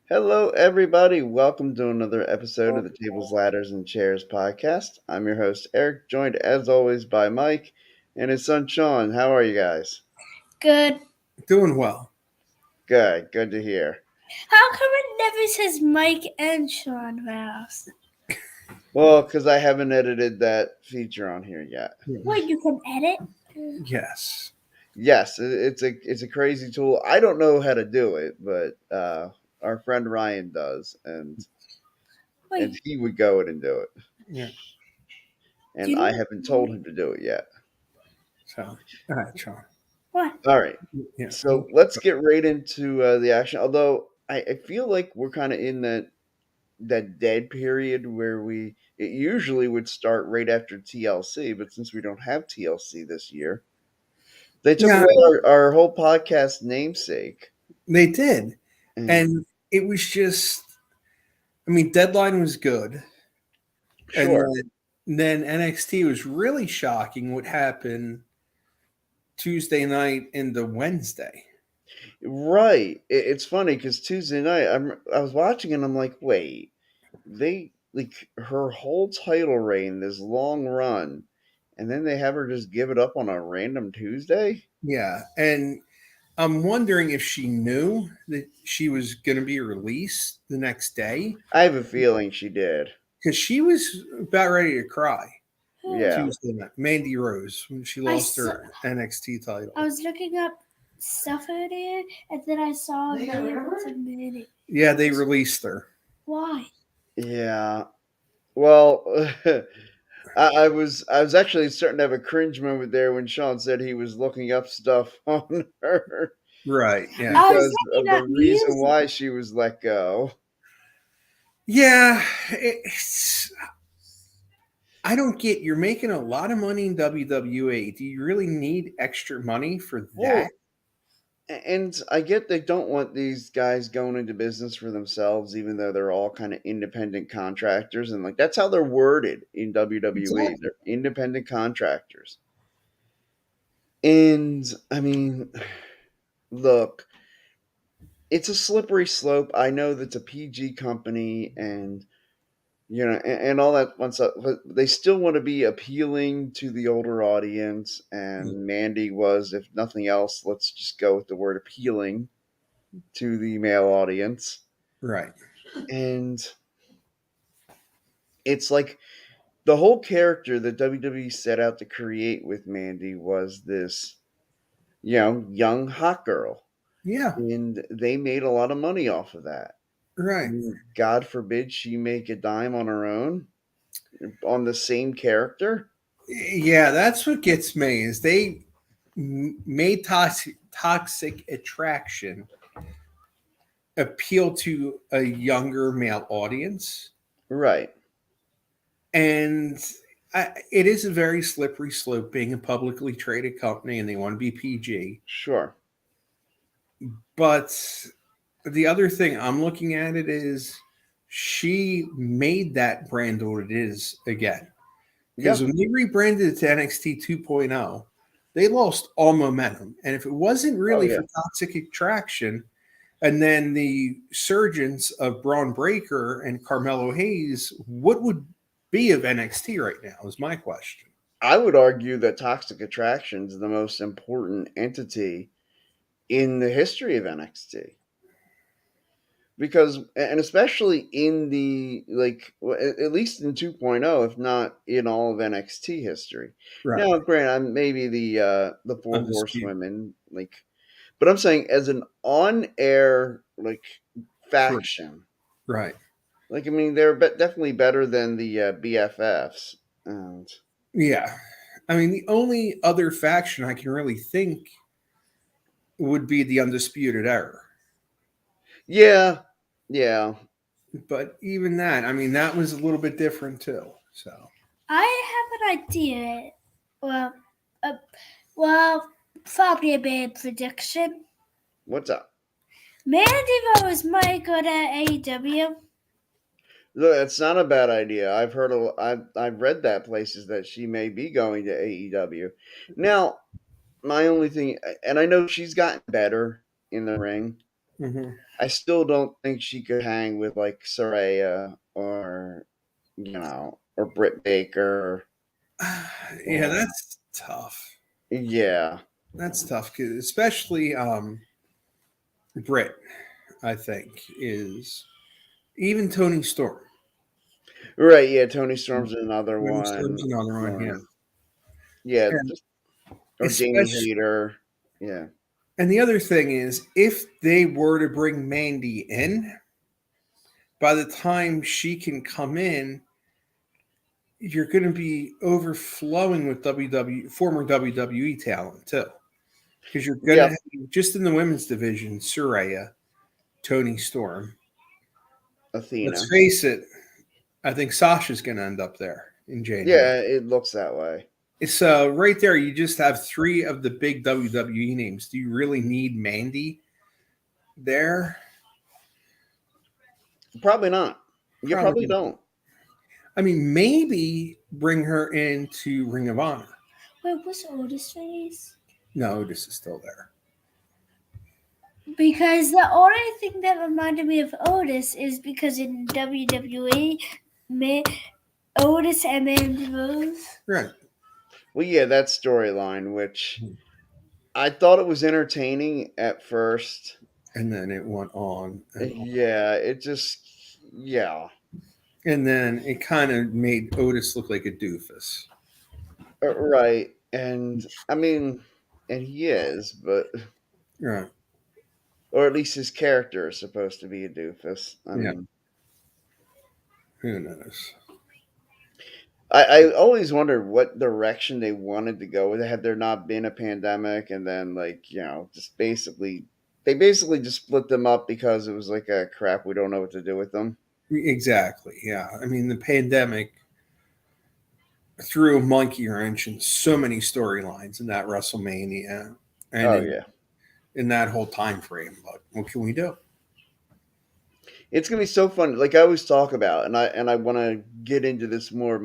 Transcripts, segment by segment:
Hello, everybody. Welcome to another episode of the Tables, Ladders, and Chairs podcast. I'm your host, Eric, joined as always by Mike and his son, Sean. How are you guys? Good. Doing well. Good. Good to hear. How come it never says Mike and Sean Rouse? Well, because I haven't edited that feature on here yet. Wait, you can edit? Yes. Yes, it's a crazy tool. I don't know how to do it, but our friend Ryan does, and Wait, he would go in and do it. Yeah. And you I know haven't told him to do it yet. So, all right, Sean. what? All right. Yeah. So let's get right into the action. Although I feel like we're kind of in that dead period where it usually would start right after TLC, but since we don't have TLC this year, they took Yeah, away our whole podcast namesake. they did. And And it was just, Deadline was good. sure, And then NXT was really shocking what happened Tuesday night into Wednesday. right. It's funny because Tuesday night I was watching and I'm like, wait, they like her whole title reign, this long run, and then they have her just give it up on a random Tuesday. Yeah. And I'm wondering if she knew that she was going to be released the next day I have a feeling she did. because she was about ready to cry. Yeah. Tuesday night. Mandy Rose when she lost her NXT title. I was looking up stuff earlier, and then I saw a minute. Yeah, they released her. Why? Yeah. Well, I was actually starting to have a cringe moment there when Sean said he was looking up stuff on her Right. Yeah. I was because of looking the up reason music. why she was let go. Yeah. I don't get. You're making a lot of money in WWE. Do you really need extra money for that? And I get they don't want these guys going into business for themselves, even though they're all kind of independent contractors, and like that's how they're worded in WWE. Exactly. They're independent contractors. And I mean, look, it's a slippery slope. I know that's a PG company and and all that fun stuff, but they still want to be appealing to the older audience. And Mandy was, if nothing else, let's just go with the word appealing to the male audience. Right. And it's like the whole character that WWE set out to create with Mandy was this, young hot girl. Yeah. And they made a lot of money off of that. Right. God forbid she make a dime on her own on the same character. Yeah, that's what gets me is they made toxic attraction appeal to a younger male audience. Right. And it is a very slippery slope being a publicly traded company and they want to be PG. Sure. But the other thing I'm looking at it is she made that brand what it is again. Because when they rebranded it to NXT 2.0, they lost all momentum. And if it wasn't really for toxic attraction, and then the surgence of Braun Breaker and Carmelo Hayes, what would be of NXT right now is my question. I would argue that Toxic Attraction is the most important entity in the history of NXT. Because, and especially in the, at least in 2.0, if not in all of NXT history. Right. Now, granted, maybe the Four Horsewomen, but I'm saying as an on-air, faction. Right. They're definitely better than the BFFs. And yeah. The only other faction I can really think would be the Undisputed Era. Yeah. Yeah. But even that, that was a little bit different too. So I have an idea. Probably a bad prediction. What's up? Mandy Rose might go to AEW. Look, it's not a bad idea. I've read that places that she may be going to AEW. Now, my only thing, and I know she's gotten better in the ring, Hmm. I still don't think she could hang with like Soraya or or Britt Baker Yeah, or that's tough. yeah. That's tough, 'cause especially Brit. I think is even Tony Storm. Right, yeah, Tony Storm's another Tony Storm's one. another one, yeah. Or yeah, And just or Jamie especially, Hayter. Yeah. and the other thing is, if they were to bring Mandy in, by the time she can come in, you're going to be overflowing with former WWE talent too, because you're going to Yep. have, just in the women's division, Soraya, Tony Storm. Let's Athena. face it, I think Sasha's going to end up there in January. Yeah, it looks that way. It's right there. You just have three of the big WWE names. Do you really need Mandy there? Probably not. You probably Probably. don't. I mean, maybe bring her into Ring of Honor. Wait, what's Otis face? No, this is still there. Because the only thing that reminded me of Otis is because in WWE, Otis and Mandy Rose. Right. Well, yeah, that storyline, which I thought it was entertaining at first. And then it went on and on. Yeah, it just yeah. And then it kind of made Otis look like a doofus. Right. And I mean, and he is, but Right. or at least his character is supposed to be a doofus. I Yeah. mean, Who knows? I always wondered what direction they wanted to go with it had there not been a pandemic, and then like just basically they basically just split them up because it was like a crap. We don't know what to do with them. Exactly. Yeah. I mean, the pandemic threw a monkey wrench in so many storylines in that WrestleMania and Oh yeah, in that whole time frame. But what can we do? it's gonna be so fun. Like I always talk about, and I want to get into this more.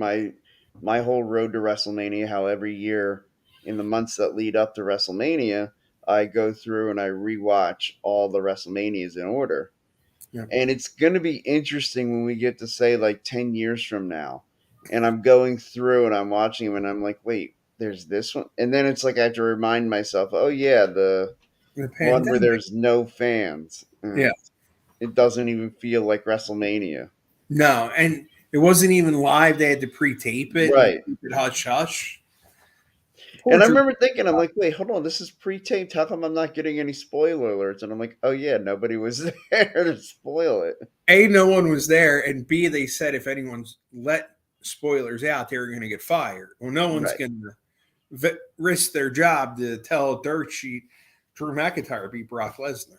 My whole road to WrestleMania. How every year in the months that lead up to WrestleMania, I go through and I rewatch all the WrestleManias in order. Yeah. And it's going to be interesting when we get to say like 10 years from now. And I'm going through and I'm watching them and I'm like, wait, there's this one. And then it's like I have to remind myself, oh, yeah, the The one where pandemic. there's no fans. Yeah. It doesn't even feel like WrestleMania. No, and it wasn't even live. They had to pre-tape it and Right. keep it hush hush. Poor And I Drew. remember thinking, I'm like, wait, hold on, this is pre taped. How come I'm not getting any spoiler alerts? And I'm like, oh, yeah, nobody was there to spoil it. A, no one was there, and B, they said if anyone's let spoilers out, they were going to get fired. Well, no one's Right. going to risk their job to tell a dirt sheet Drew McIntyre beat Brock Lesnar.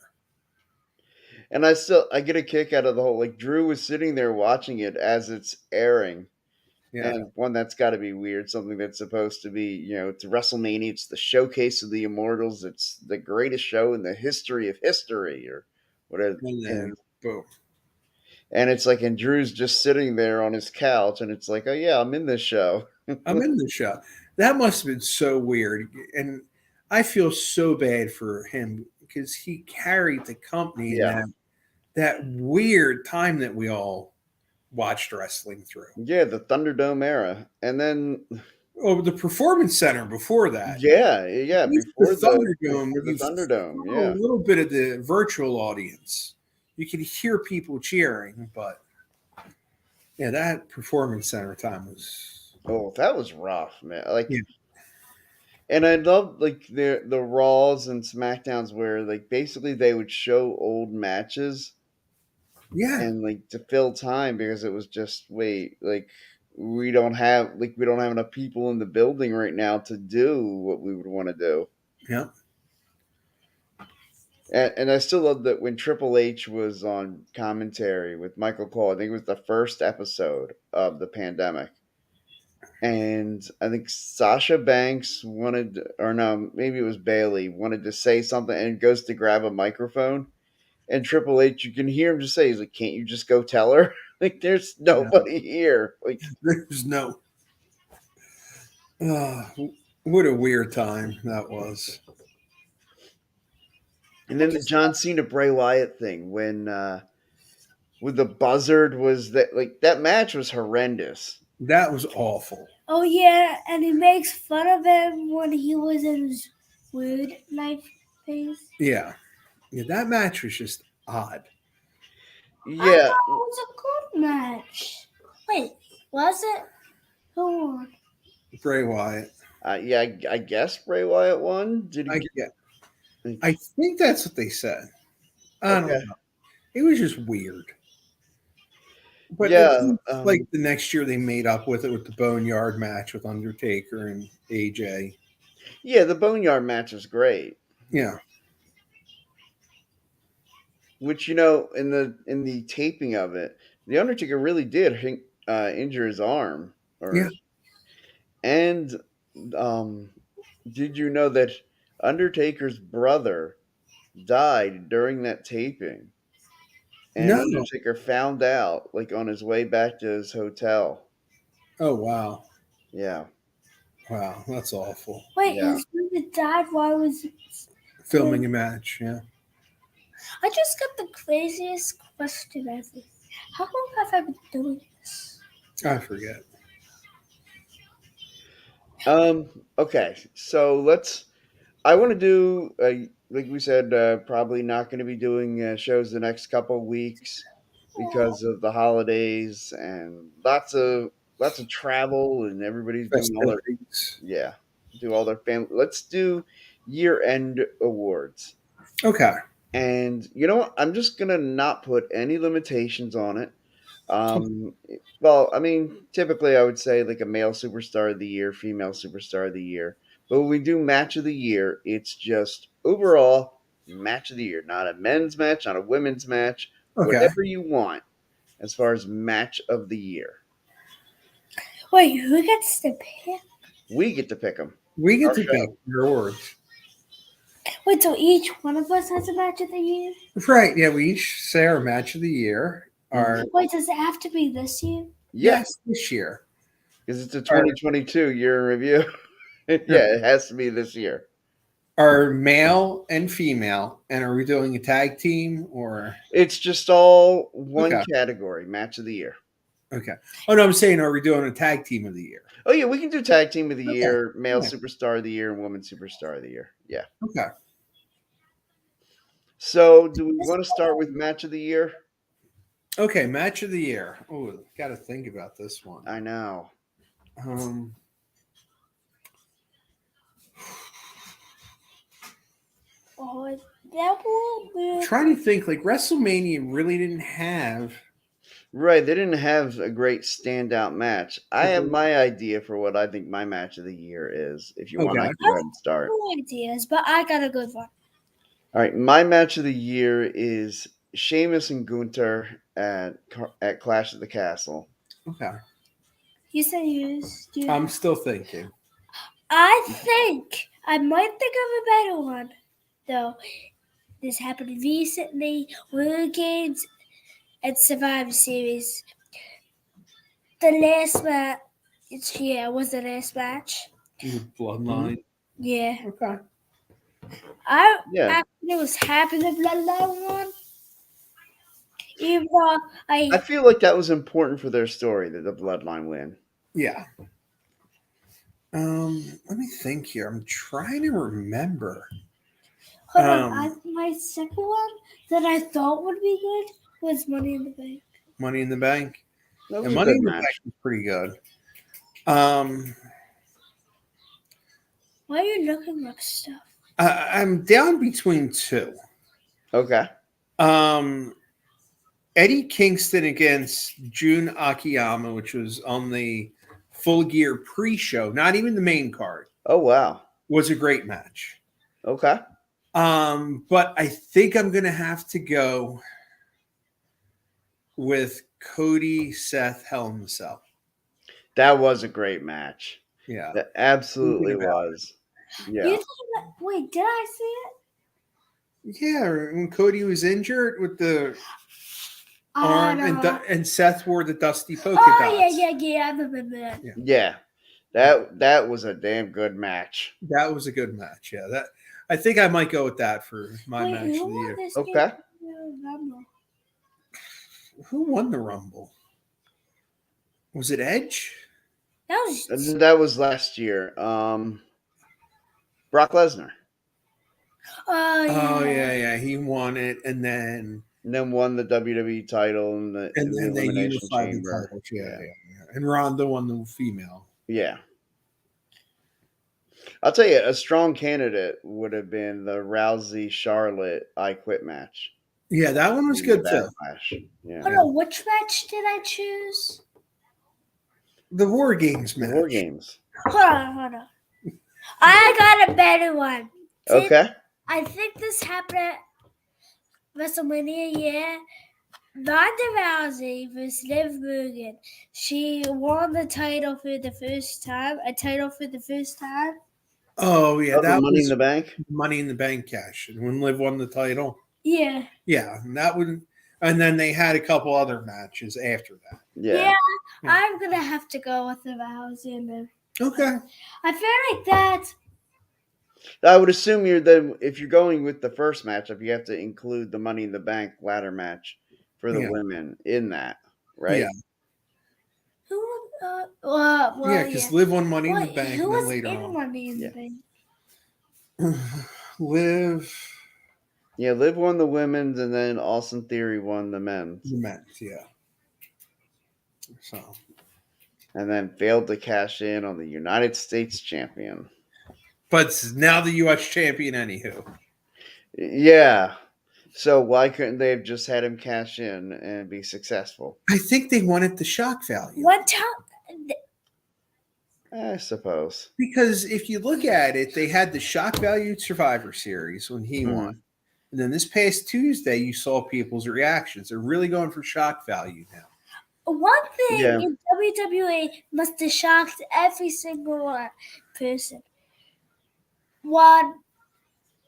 And I get a kick out of the whole like Drew was sitting there watching it as it's airing. Yeah. And one that's got to be weird, something that's supposed to be, it's WrestleMania, it's the showcase of the Immortals, it's the greatest show in the history of history, or whatever. And then, boom. And it's like, and Drew's just sitting there on his couch, and it's like, oh yeah, I'm in this show. I'm in the show. That must have been so weird. And I feel so bad for him because he carried the company in Yeah, that weird time that we all watched wrestling through. yeah, the Thunderdome era, and then Oh, the Performance Center before that. yeah, At least before Thunderdome, the you Thunderdome, feel a yeah. little bit of the virtual audience. You could hear people cheering, but yeah, that Performance Center time was Oh, that was rough, man. Like, yeah, and I love like the Raws and Smackdowns where like basically they would show old matches yeah, and like to fill time because it was just wait like we don't have enough people in the building right now to do what we would want to do. yeah, And I still love that when Triple H was on commentary with Michael Cole. I think it was the first episode of the pandemic. And I think Sasha Banks wanted, or no, maybe it was Bailey, wanted to say something and goes to grab a microphone. And Triple H, you can hear him just say, he's like, can't you just go tell her? Like, there's yeah. nobody here. Like, There's no. Uh, what a weird time that was. And I then the just John Cena Bray Wyatt thing when with the buzzard was that like that match was horrendous. That was awful. oh yeah, and he makes fun of him when he was in his weird life phase. Yeah. Yeah, that match was just odd. I Yeah, thought it was a good match. Wait, was it? Who won? Bray Wyatt. yeah, I guess Bray Wyatt won. Did he I get? get. I think that's what they said. I Okay. don't know. It was just weird. But at Yeah, least, like the next year, they made up with it with the Boneyard match with Undertaker and AJ. yeah. The Boneyard match was great. Yeah. Which in the taping of it, the Undertaker really did injure his arm. Yeah. And um, did you know that Undertaker's brother died during that taping? And No. Undertaker found out like on his way back to his hotel. Oh, wow. Yeah, Wow. That's awful. Wait, yeah. his brother died while he was. Filming a match. Yeah. I just got the craziest question ever. How long have I been doing this? I forget. Okay, so let's. I want to do, like we said, probably not going to be doing shows the next couple of weeks because of the holidays and lots of travel and everybody's doing all their Festivities. yeah, do all their family. Let's do year end awards. Okay. And you know what? I'm just gonna not put any limitations on it. Um, well, I mean, typically I would say like a male superstar of the year, female superstar of the year. But when we do match of the year, it's just overall match of the year, not a men's match, not a women's match, Okay. whatever you want as far as match of the year. Wait, who gets to pick? We get to pick them. We get Our to show. pick your awards. Wait, so each one of us has a match of the year? Right. Yeah. We each say our match of the year. Our Wait, does it have to be this year? Yes, this year. because it's a 2022 year in review. Yeah, it has to be this year. Are male and female, and are we doing a tag team or? It's just all one Okay. category, match of the year. Okay. Oh no, I'm saying, are we doing a tag team of the year? Oh yeah, we can do tag team of the Okay. year, male Yeah. superstar of the year, and woman superstar of the year. Yeah. Okay. So, do we want to start with match of the year? Okay. Match of the year. Oh, got to think about this one. I know. Oh, that will be. Trying to think. Like WrestleMania really didn't have. Right, they didn't have a great standout match. I have my idea for what I think my match of the year is. If you want, I Okay. can go ahead and start. No ideas, but I got a good one. All right, my match of the year is Sheamus and Gunther at Clash of the Castle. Okay. You said you. I'm still thinking. I think I might think of a better one, though. This happened recently. War Games and Survivor Series. The last match. Was the last match. Bloodline. Yeah. Okay. I Yeah. actually was happy the Bloodline won. Even though I feel like that was important for their story that the Bloodline win. Yeah. Let me think here. I'm trying to remember. Hold on, my second one that I thought would be good was Money in the Bank. Money in the Bank. That was And a Money good in the match. Bank was pretty good. Why are you looking up stuff? I'm down between two. Okay. Eddie Kingston against Jun Akiyama, which was on the Full Gear pre-show, not even the main card, Oh wow. was a great match. Okay. But I think I'm gonna have to go with Cody, Seth, Hell in the Cell. That was a great match. Yeah. That absolutely Thinking about was. Yeah. You talking about, wait, did I see it? Yeah, when Cody was injured with the I arm, know. and Seth wore the dusty polka Oh dots. yeah. I remember that. Yeah. That was a damn good match. That was a good match. Yeah, that I think I might go with that for my Wait, match who of the won year. this Okay. Rumble? Who won the Rumble? Was it Edge? That was. That was last year. Brock Lesnar. Oh Oh yeah. yeah, he won it, and And then won the WWE title in the then they Elimination unified the Chamber. titles. Yeah, Yeah. yeah, yeah. And Ronda won the female. Yeah. I'll tell you, a strong candidate would have been the Rousey Charlotte I Quit match. Yeah, that one was In the good too. Backlash. Yeah. Hold on, which match did I choose? The War Games The match. War Games. Hold on. I got a better one. Okay. I think this happened at WrestleMania, yeah. Ronda Rousey versus Liv Morgan. She won the title for the first time. A title for the first time. Oh yeah, The that Money was in the Bank. Money in the Bank cash. And when Liv won the title. Yeah. Yeah, and that would, and then they had a couple other matches after that. Yeah. I'm gonna have to go with the Rousey and Liv. Okay. I feel like that. I would assume if you're going with the first matchup, you have to include the Money in the Bank ladder match for the Yeah. women in that, right? Yeah. Who? Yeah, because Liv won Money in the Wait, Bank, who and then was later in on, Money in Yeah. the Bank? Liv Yeah, Liv won the women's, and then Austin Theory won the men's, the men's. Yeah. So and then failed to cash in on the United States champion. but now the U.S. champion, anywho. Yeah. So why couldn't they have just had him cash in and be successful? I think they wanted the shock value. One time. I suppose. Because if you look at it, they had the shock value Survivor Series when he Mhm. won. And then this past Tuesday, you saw people's reactions. They're really going for shock value now. One thing Yeah. in WWE must have shocked every single person. One,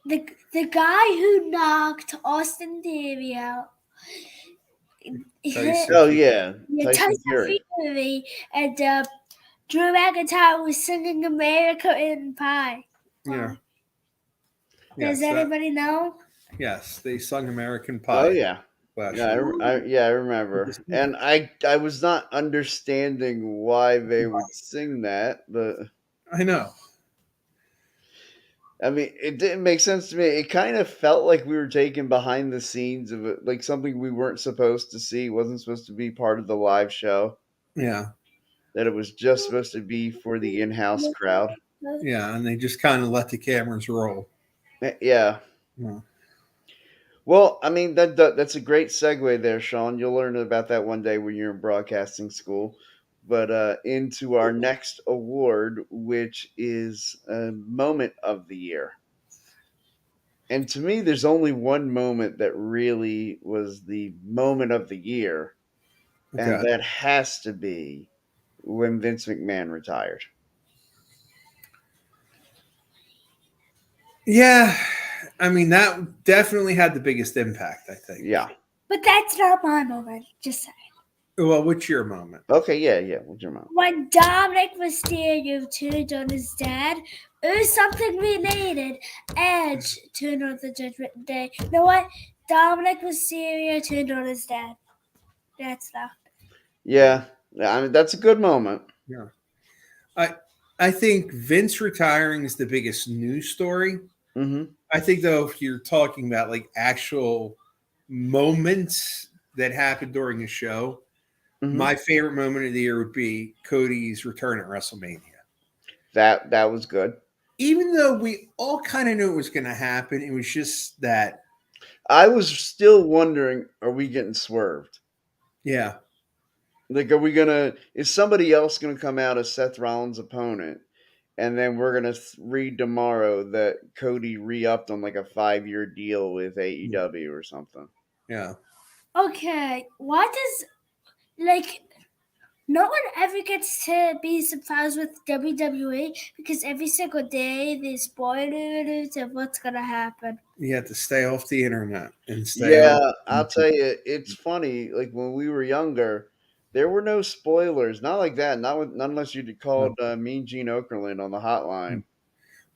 the guy who knocked Austin Theory out. Tyson. Oh yeah, Tyson Fury. Fury and Drew McIntyre was singing American Pie. Yeah. Does Yes, anybody know? yes, they sung American Pie. Oh yeah. last Yeah, year. I remember, and I was not understanding why they would sing that, but I know. I mean, it didn't make sense to me. It kind of felt like we were taken behind the scenes of it, like something we weren't supposed to see, wasn't supposed to be part of the live show. Yeah. That it was just supposed to be for the in-house crowd. Yeah, and they just kind of let the cameras roll. Yeah. Yeah. Well, I mean that's a great segue there, Sean. You'll learn about that one day when you're in broadcasting school. But into our next award, which is a moment of the year. And to me, there's only one moment that really was the moment of the year, and Okay. that has to be when Vince McMahon retired. Yeah, I mean that definitely had the biggest impact. I think. Yeah. But that's not my moment. Just saying. Well, what's your moment? Okay. Yeah. What's your moment? When Dominic Mysterio turned on his dad, or something related, Edge turned on the Judgment Day. You know what? Dominic Mysterio turned on his dad. That's that. Yeah. I mean, that's a good moment. Yeah. I think Vince retiring is the biggest news story. Mm-hmm. I think though, if you're talking about like actual moments that happened during the show, Mm-hmm. my favorite moment of the year would be Cody's return at WrestleMania. That was good. Even though we all kind of knew it was going to happen, it was just that. I was still wondering, are we getting swerved? Yeah. Like, is somebody else gonna come out as Seth Rollins' opponent, and then we're gonna read tomorrow that Cody re-upped on like a 5-year deal with AEW or something? Yeah. Okay, why does no one ever gets to be surprised with WWE because every single day there's spoilers of what's gonna happen. You have to stay off the internet and stay Yeah, off. I'll tell you, it's funny. Like when we were younger, there were no spoilers. Not like that. Not unless you'd called Mean Gene Okerlund on the hotline.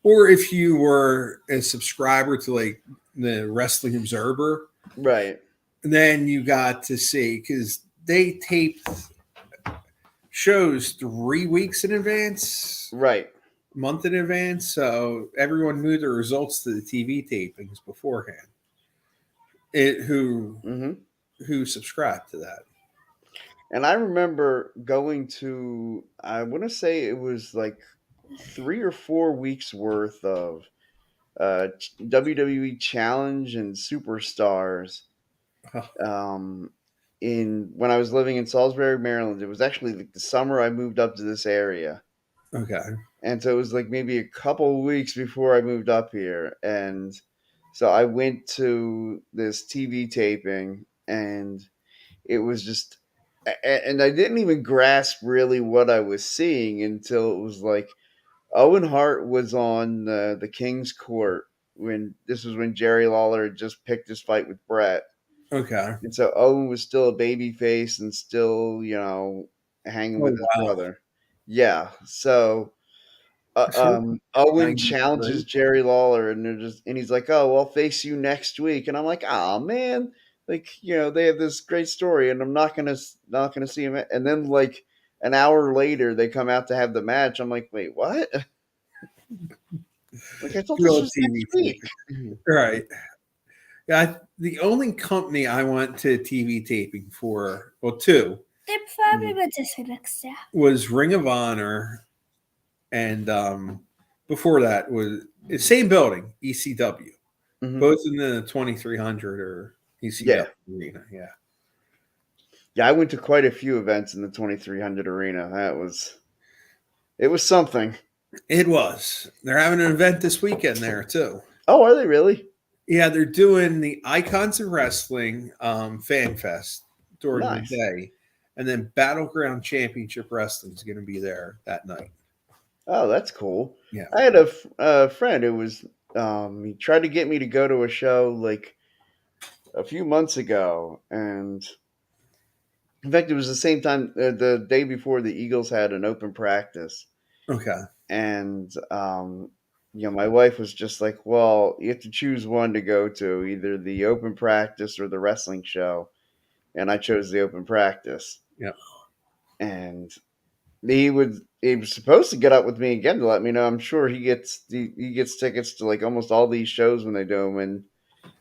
Or if you were a subscriber to like the Wrestling Observer, Right. then you got to see because they taped shows 3 weeks in advance, Right. month in advance, so everyone knew the results to the TV tapings beforehand. Who Hmm. subscribed to that? And I remember going to, I want to say it was like 3 or 4 weeks worth of WWE Challenge and Superstars Oh, um, in when I was living in Salisbury, Maryland. It was actually like the summer I moved up to this area. okay, And so it was like maybe a couple of weeks before I moved up here. And so I went to this TV taping, and it was just, and I didn't even grasp really what I was seeing until it was like Owen Hart was on the King's Court when this was when Jerry Lawler had just picked his fight with Brett. okay. And so Owen was still a baby face and still, hanging with Oh his wow, brother. Yeah. So so Owen challenges 93. Jerry Lawler, and he's like, "Oh, well, I'll face you next week." And I'm like, "Oh man, like they have this great story, and I'm not gonna see him." And then like an hour later, they come out to have the match. I'm like, "Wait, what?" Like I thought this Real was TV next week. taping, right? Yeah, the only company I went to TV taping for, well, two, They probably went to sit next year. was Ring of Honor, and before that was the same building, ECW, Hmm. both in the 2300 or ECW Yeah, arena. Yeah, yeah. I went to quite a few events in the 2300 arena. It was something. it was. They're having an event this weekend there too. Oh, are they really? Yeah, they're doing the Icons of Wrestling Fan Fest during the Nice. day, and then Battleground Championship Wrestling is going to be there that night. Oh, that's cool. Yeah. I had a friend who was he tried to get me to go to a show like a few months ago, and in fact, it was the same time the day before the Eagles had an open practice, Okay. and my wife was just like, "Well, you have to choose one to go to, either the open practice or the wrestling show," and I chose the open practice, Yeah. and he was supposed to get up with me again to let me know. I'm sure he gets tickets to like almost all these shows when they do them. And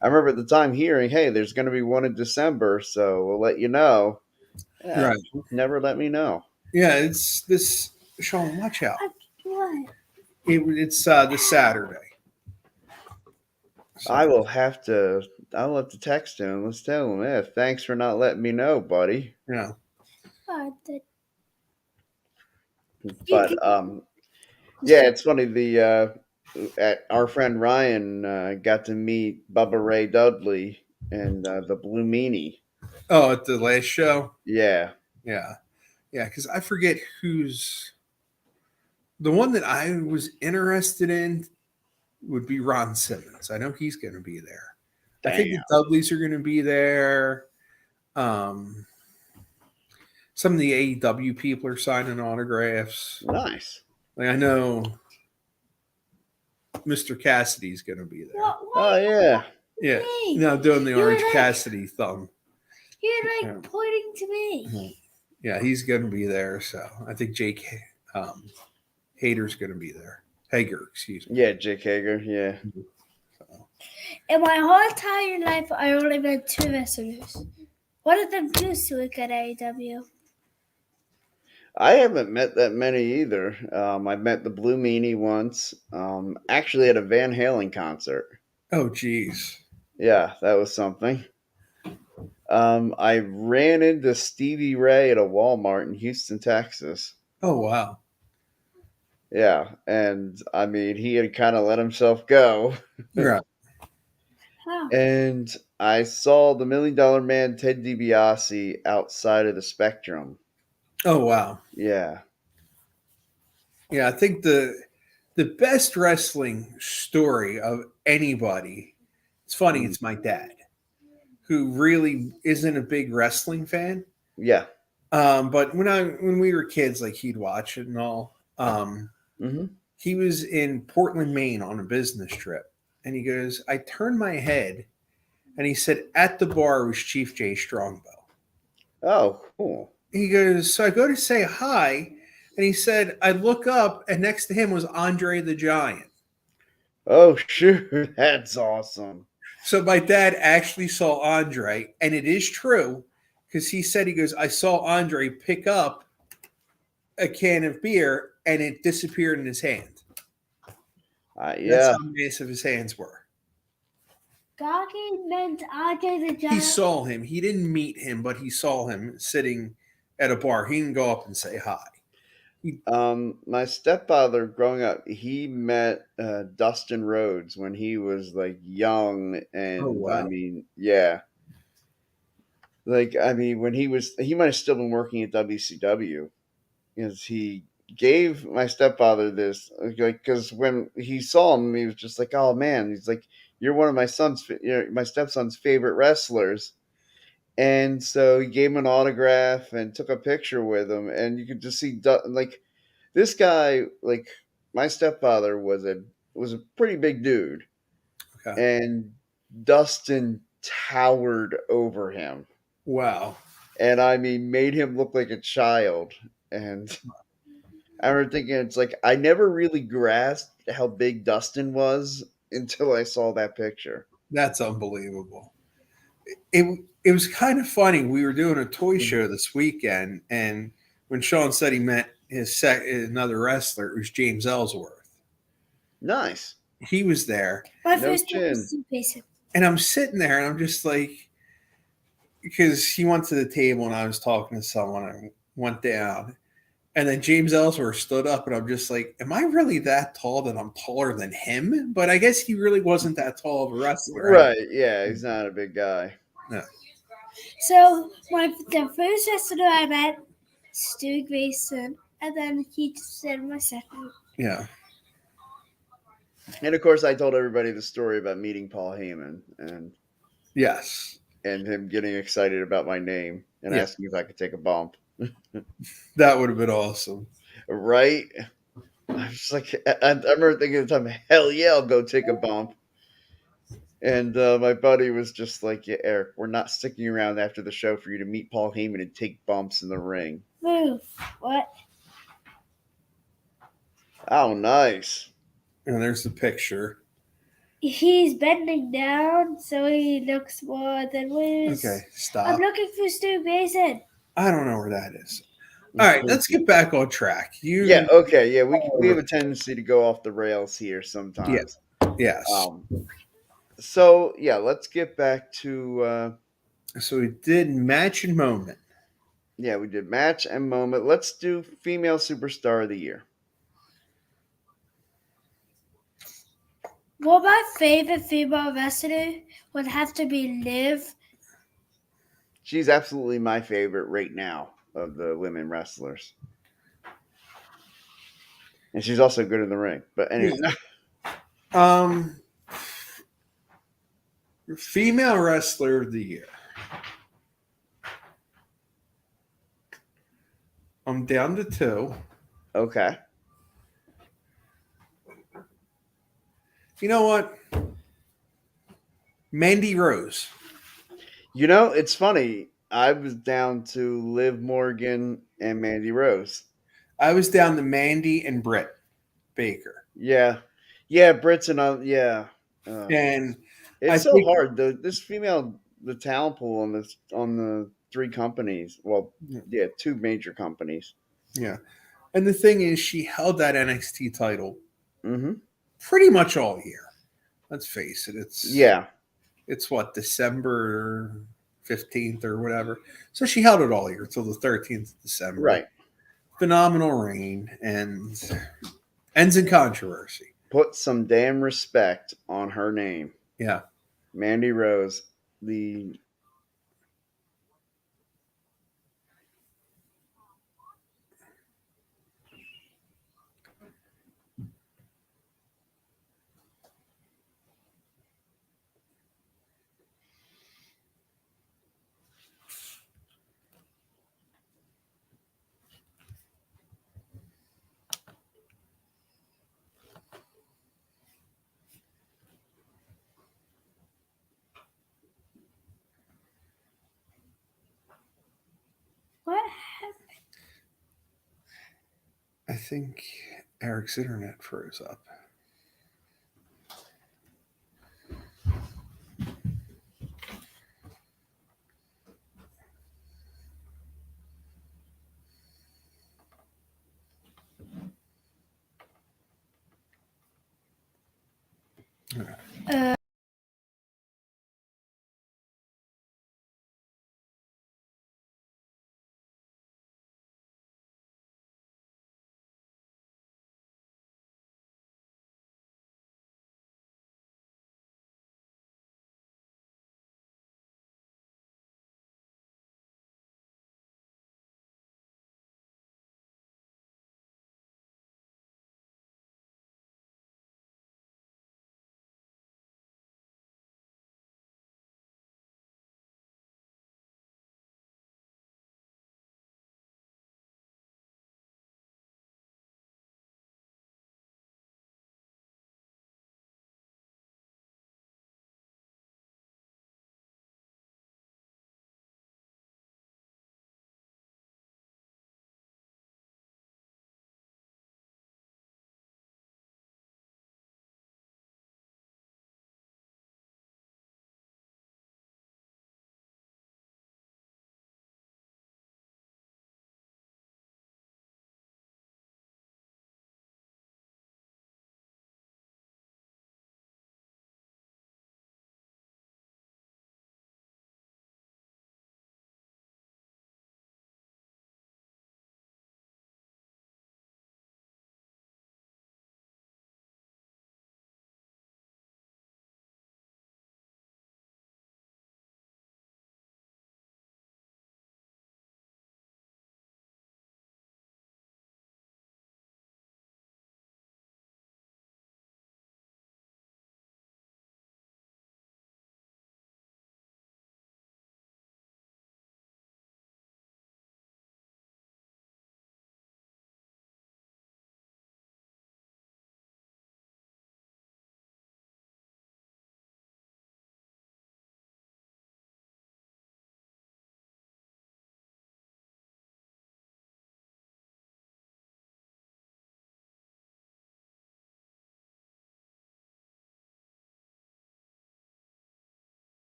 I remember at the time hearing, "Hey, there's going to be one in December, so we'll let you know." Yeah, Right. never let me know. Yeah, it's this. Sean, watch out. What? It's this Saturday. I So will have to. I'll have to text him. Let's tell him, "Yeah, thanks for not letting me know, buddy." yeah. Oh, you But can, yeah, it's funny. Our friend Ryan got to meet Bubba Ray Dudley and the Blue Meanie. Oh, at the last show. Yeah. Yeah. Yeah, because I forget who's the one that I was interested in would be Ron Simmons. I know he's going to be there. I think Damn. the Dudleys are going to be there. Um, some of the AEW people are signing autographs. Nice. Like I know Mr. Cassidy's going to be there. what? Oh Why yeah. Yeah, me? now doing the You were Orange like- Cassidy thumb. You're Yeah. like pointing to me. Yeah, he's going to be there. So I think Jake Hader's going to be there. Hager, excuse me. Yeah, Jake Hager. Yeah. So, In my whole entire life, I only met two wrestlers. One of them used to work at AEW. I haven't met that many either. I met the Blue Meanie once. Actually at a Van Halen concert. oh, geez. Yeah, that was something. I ran into Stevie Ray at a Walmart in Houston, Texas. Oh, wow. Yeah, and I mean, he had kind of let himself go. Right. How? And I saw the Million Dollar Man Ted DiBiase outside of the Spectrum. Oh, wow. Yeah. Yeah, I think the best wrestling story of anybody, it's funny, it's my dad, who really isn't a big wrestling fan. Yeah. But when we were kids, like he'd watch it and all. Hmm. He was in Portland, Maine on a business trip. And he goes, I turned my head and he said, at the bar was Chief Jay Strongbow. Oh, cool. He goes, so I go to say hi. And he said, I look up and next to him was Andre the Giant. Oh, shoot. That's awesome. So my dad actually saw Andre. And it is true because he said, he goes, I saw Andre pick up a can of beer and it disappeared in his hand. That's Yeah. how massive his hands were. Goggy meant Andre the He Giant. saw him. He didn't meet him, but he saw him sitting at a bar. He didn't go up and say hi. My stepfather growing up, he met Dustin Rhodes when he was like young, Oh, and I wow. mean, yeah, like I mean, when he might have still been working at WCW, because he gave my stepfather this, like, because when he saw him, he was just like, oh man, he's like, you're one of my stepson's favorite wrestlers. And so he gave him an autograph and took a picture with him, and you could just see like this guy, like my stepfather was a pretty big dude, Okay. and Dustin towered over him, Wow. and I mean made him look like a child. And I remember thinking, it's like I never really grasped how big Dustin was until I saw that picture. That's unbelievable. It was kind of funny. We were doing a toy show this weekend, and when Sean said he met another wrestler, it was James Ellsworth. Nice. He was there, My No first name chin. was Sue Payson. and I'm sitting there, and I'm just like, because he went to the table, and I was talking to someone, and I went down, and then James Ellsworth stood up, and I'm just like, am I really that tall that I'm taller than him? But I guess he really wasn't that tall of a wrestler. Right? Yeah, he's not a big guy. No. So the first wrestler I met, Stu Grayson, and then he just said my second. Yeah. And of course, I told everybody the story about meeting Paul Heyman Yes. and him getting excited about my name and Yeah. asking if I could take a bump. That would have been awesome. Right? I was like, I remember thinking at the time, hell yeah, I'll go take a bump. And my buddy was just like, yeah, Eric, we're not sticking around after the show for you to meet Paul Heyman and take bumps in the ring. Move. What? Oh, nice. And there's the picture. He's bending down, so he looks more than where's. Okay, stop. I'm looking for Stu Grayson. I don't know where that is. All right, let's get back on track. Yeah, okay, yeah, we have a tendency to go off the rails here sometimes. Yes. So yeah, let's get back to So we did match and moment. yeah, we did match and moment. Let's do female superstar of the year. Well, my favorite female wrestler would have to be Liv. She's absolutely my favorite right now of the women wrestlers. And she's also good in the ring. But anyway. Female wrestler of the year. I'm down to 2. Okay. You know what? Mandy Rose. You know, it's funny. I was down to Liv Morgan and Mandy Rose. I was down to Mandy and Britt Baker. Yeah. Yeah, Brits and yeah. And it's so hard. This female, the talent pool on the 3 companies. Well, yeah, 2 major companies. Yeah. And the thing is, she held that NXT title Mm-hmm. pretty much all year. Let's face it. It's what, December 15th or whatever. So she held it all year till the 13th of December. Right. Phenomenal reign and ends in controversy. Put some damn respect on her name. Yeah. Mandy Rose, the I think Eric's internet froze up. Uh,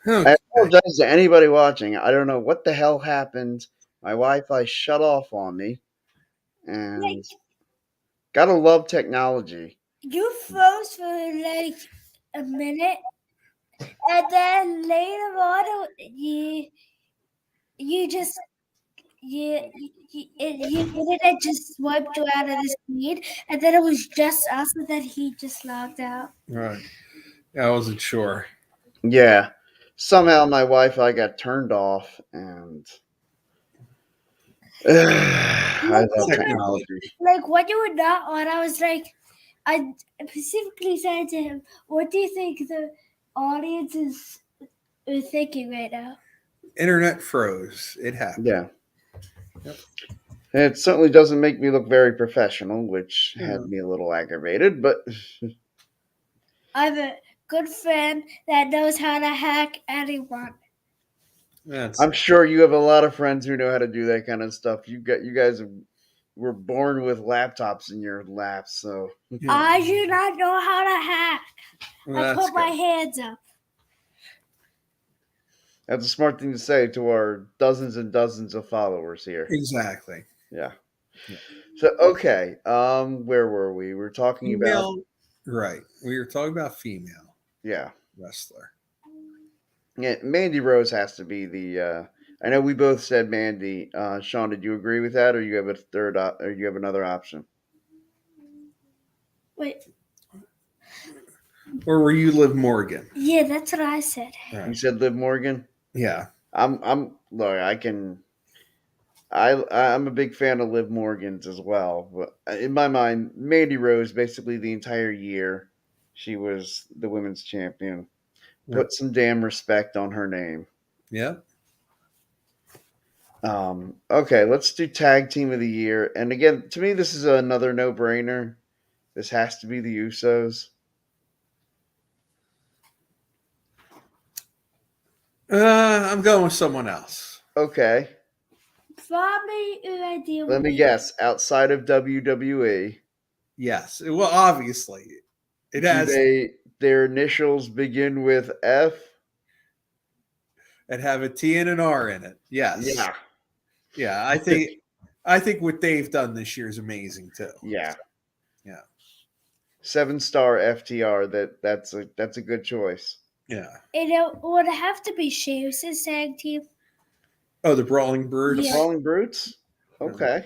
I Okay. apologize to anybody watching. I don't know what the hell happened. My Wi-Fi shut off on me, and Like gotta love technology. you froze for like a minute, and then later on you just you internet just wiped you out of the screen, and then it was just us, and then he just logged out. Right. I wasn't sure. Yeah, somehow my Wi-Fi got turned off, and I Like love when you Technology. technology. like when you were not on, I was like, I specifically said to him, "What do you think the audience is thinking right now?" Internet froze. It happened. Yeah, Yep. it certainly doesn't make me look very professional, which had Yeah. me a little aggravated. But I have a good friend that knows how to hack anyone. That's I'm sure you have a lot of friends who know how to do that kind of stuff. You guys were born with laptops in your laps, so yeah. I do not know how to hack. I That's put my good. hands up. that's a smart thing to say to our dozens and dozens of followers here. Exactly. Yeah. Yeah. So okay, where were we? We were talking about Female. Right. We were talking about female yeah, wrestler. yeah. Mandy Rose has to be the. I know we both said Mandy. Sean, did you agree with that, or you have a third, or you have another option? Wait, Or were you Liv Morgan? yeah, that's what I said. You Right. said Liv Morgan. Yeah. Look, I can. I'm a big fan of Liv Morgan's as well, but in my mind, Mandy Rose basically the entire year she was the women's champion. Yeah. Put some damn respect on her name. Yeah. Okay, let's do tag team of the year. And again, to me, this is another no brainer. This has to be the Usos. I'm going with someone else. Okay, Probably an idea let would me be guess. Outside of WWE, Yes. Well, obviously, it do has they their initials begin with F? it have a T and an R in it. Yes. Yeah, Yeah. I think what they've done this year is amazing too. yeah. Yeah. 7-star FTR. That's a good choice. Yeah. and it would have to be Sheamus' tag team. Oh, the Brawling The Yeah. Brutes. Brawling Brutes. Yeah. Okay,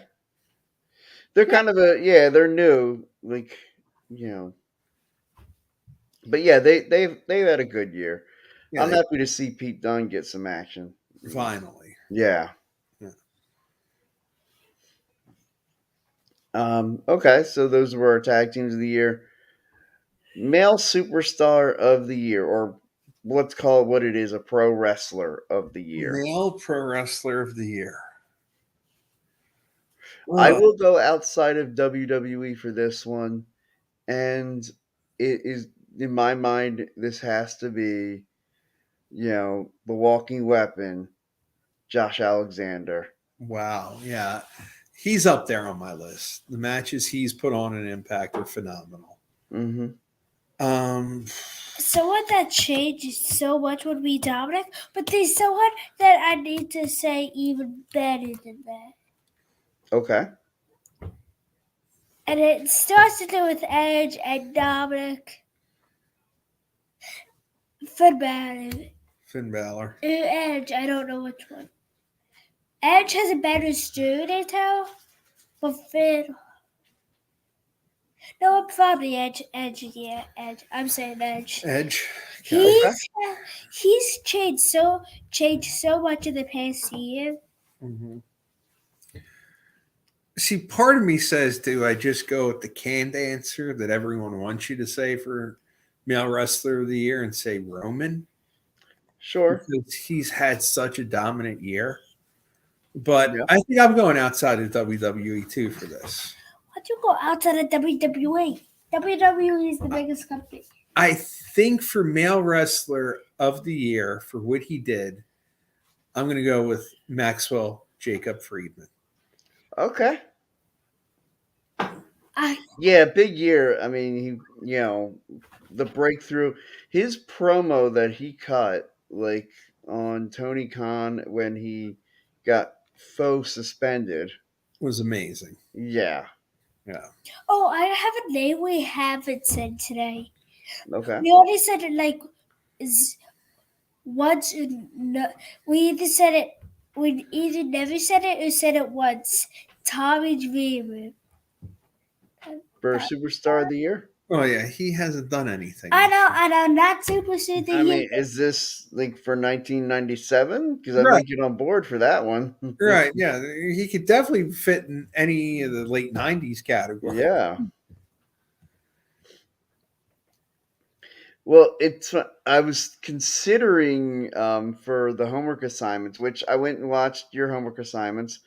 they're kind of a yeah. They're new, like you know, but yeah, they've had a good year. Yeah. I'm happy to see Pete Dunne get some action. Finally. Yeah. Yeah. Okay, so those were our tag teams of the year. Male superstar of the year, or let's call it what it is, a pro wrestler of the year. Male Pro Wrestler of the Year. I Oh, will go outside of WWE for this one, and it is in my mind this has to be, the walking weapon, Josh Alexander. wow. Yeah. He's up there on my list. The matches he's put on in Impact are phenomenal. Hmm. Um, Someone that changed so much would be Dominic, but there's someone that I need to say even better than that. Okay. And it starts to do with Edge and Dominic. Finn Balor. Finn Balor. Edge, I don't know which one. Edge has a better studio, but Finn. No, probably Edge. Edge, yeah, Edge. I'm saying Edge. Edge. Okay. Okay. He's changed so much in the past year. Mhm. See, part of me says, do I just go with the canned answer that everyone wants you to say for male wrestler of the year and say Roman? Sure. Because he's had such a dominant year. But Yeah. I think I'm going outside of WWE too for this. Why'd you go outside of WWE? WWE is the biggest company. I think for male wrestler of the year for what he did, I'm going to go with Maxwell Jacob Friedman. Okay. I Yeah, big year. I mean, the breakthrough, his promo that he cut like on Tony Khan when he got faux suspended. Was amazing. Yeah. Yeah. Oh, I have a name we haven't said today. Okay. We only said it like once. We either said it. We either never said it or said it once. Tommy Dreamer. For Superstar of the Year. Oh yeah, he hasn't done anything. I know, not Superstar of the I Year. mean, is this like for 1997? Because I Right. might get on board for that one. Right. Yeah, he could definitely fit in any of the late '90s category. Yeah. Well, I was considering for the homework assignments, which I went and watched your homework assignments.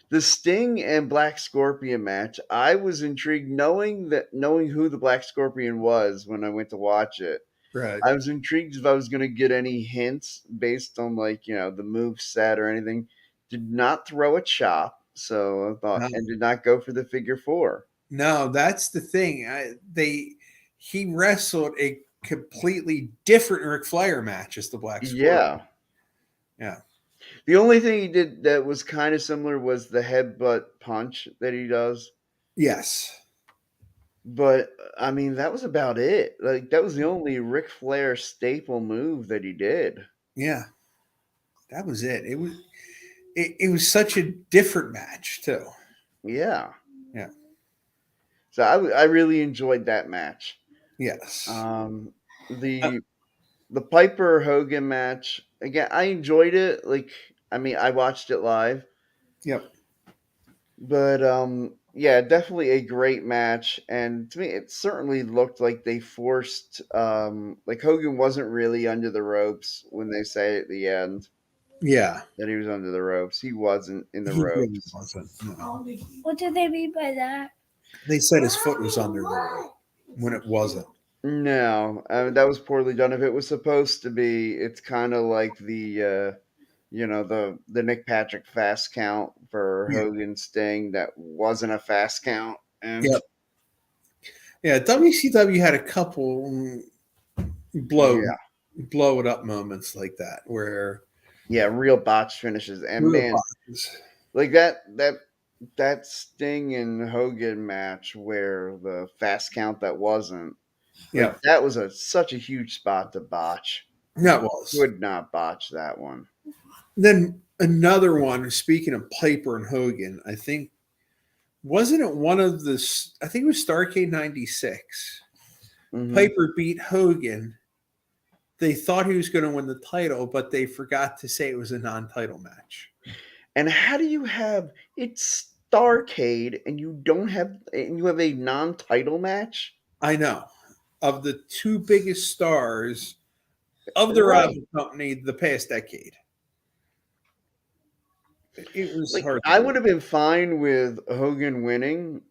The Sting and Black Scorpion match. I was intrigued knowing who the Black Scorpion was when I went to watch it. Right. I was intrigued if I was going to get any hints based on the move set or anything. Did not throw a chop, so I thought, No, and did not go for the figure four. no, that's the thing. He wrestled a completely different Ric Flair match as the Black Scorpion. Yeah. Yeah. The only thing he did that was kind of similar was the headbutt punch that he does. Yes. But I mean, that was about it. Like that was the only Ric Flair staple move that he did. Yeah. That was it. It was such a different match too. Yeah. Yeah. So I really enjoyed that match. Yes. The Piper Hogan match again. I enjoyed it. Like I mean, I watched it live. Yep. But yeah, definitely a great match. And to me, it certainly looked like they forced like Hogan wasn't really under the ropes when they say at the end Yeah. that he was under the ropes. He wasn't in the He really ropes. wasn't. No. What do they mean by that? They said his foot was under the rope when it wasn't. No, that was poorly done. If it was supposed to be, it's kind of like the Nick Patrick fast count for Yeah. Hogan Sting that wasn't a fast count. And Yep. Yeah, WCW had a couple blow it up moments like that where yeah, real botch finishes. And real man, botches. like that Sting and Hogan match where the fast count that wasn't Yeah, that was such a huge spot to botch. that was. Would not botch that one. Then another one. Speaking of Piper and Hogan, I think wasn't it one of the? I think it was Starrcade '96. Mhm. Piper beat Hogan. They thought he was going to win the title, but they forgot to say it was a non-title match. And how do you have it's Starcade and you have a non-title match? I know. Of the two biggest stars of the Right. rival company the past decade. It was Like hard. I would have been fine with Hogan winning,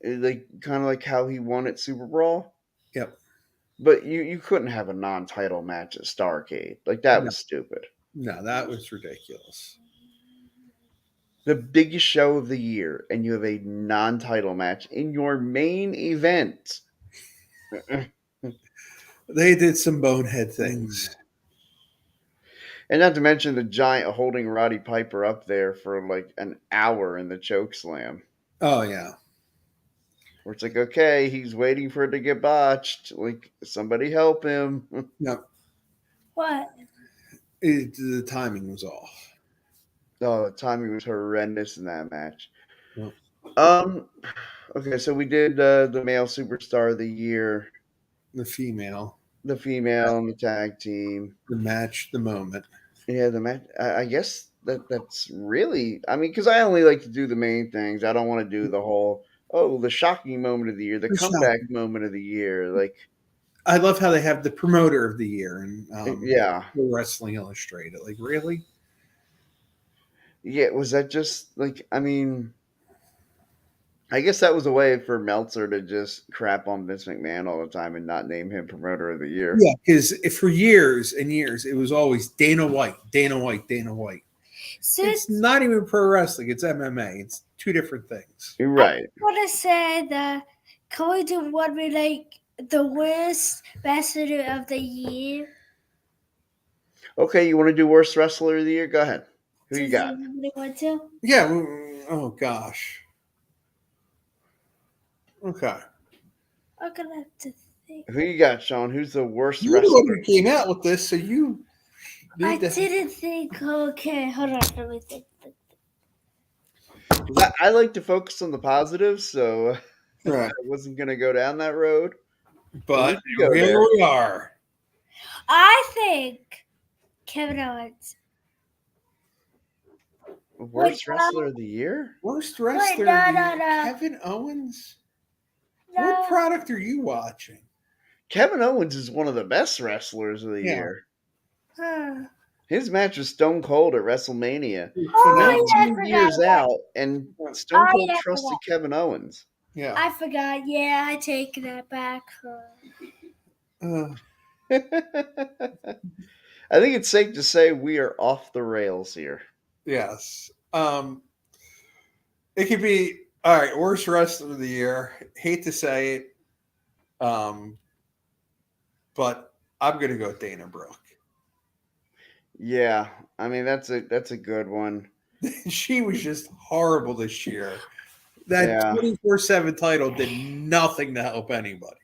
like kind of like how he won at Super Brawl. Yep. But you couldn't have a non-title match at Starcade. Like that No. was stupid. No, that was ridiculous. The biggest show of the year, and you have a non-title match in your main event. They did some bonehead things. And not to mention the giant holding Roddy Piper up there for like an hour in the choke slam. Oh yeah. Where it's like, okay, he's waiting for it to get botched. Like, somebody help him. No, What? the timing was off. Oh, the timing was horrendous in that match. Yep. Okay, so we did the male superstar of the year, The female, the female, and the tag team. the match, the moment. Yeah, the match. I guess that's really. I mean, because I only like to do the main things. I don't want to do the whole. Oh, the shocking moment of the year, the The comeback shocking. moment of the year. Like, I love how they have the promoter of the year and yeah, Pro Wrestling Illustrated. Like, really? yeah. Was that just like? I mean, I guess that was a way for Meltzer to just crap on Vince McMahon all the time and not name him promoter of the year. Yeah, because for years and years, it was always Dana White, Dana White, Dana White. It's not even pro wrestling; it's MMA. It's two different things. You're right. I want to say that can we do one with like the worst ambassador of the year? Okay, you want to do worst wrestler of the year? Go ahead. Who you Does got? anybody want to? Yeah. Oh gosh. Okay. I'm gonna have to think. Who you got, Sean? Who's the worst You're the one wrestler? who came out with this, so you I need to. didn't think. Okay, hold on. Let me think. 'Cause I like to focus on the positives, so I Right. wasn't going to go down that road. But we But can go here there. we are. I think Kevin Owens. Wait, Worst wrestler of the year? Worst wait, wrestler of no, the no, year, no, Kevin Owens. What no. product are you watching? Kevin Owens is one of the best wrestlers of the Yeah. year. Huh. His match was Stone Cold at WrestleMania. Oh yeah, I 19 forgot. years out, and Stone Oh Cold yeah, I trusted forgot. Kevin Owens. Yeah. I forgot. Yeah, I take that back. Uh, I think it's safe to say we are off the rails here. yes. It could be all right. Worst wrestler of the year. Hate to say it, um, but I'm gonna go Dana Brooke. Yeah, I mean that's a good one. She was just horrible this year. That Yeah, 24/7 title did nothing to help anybody.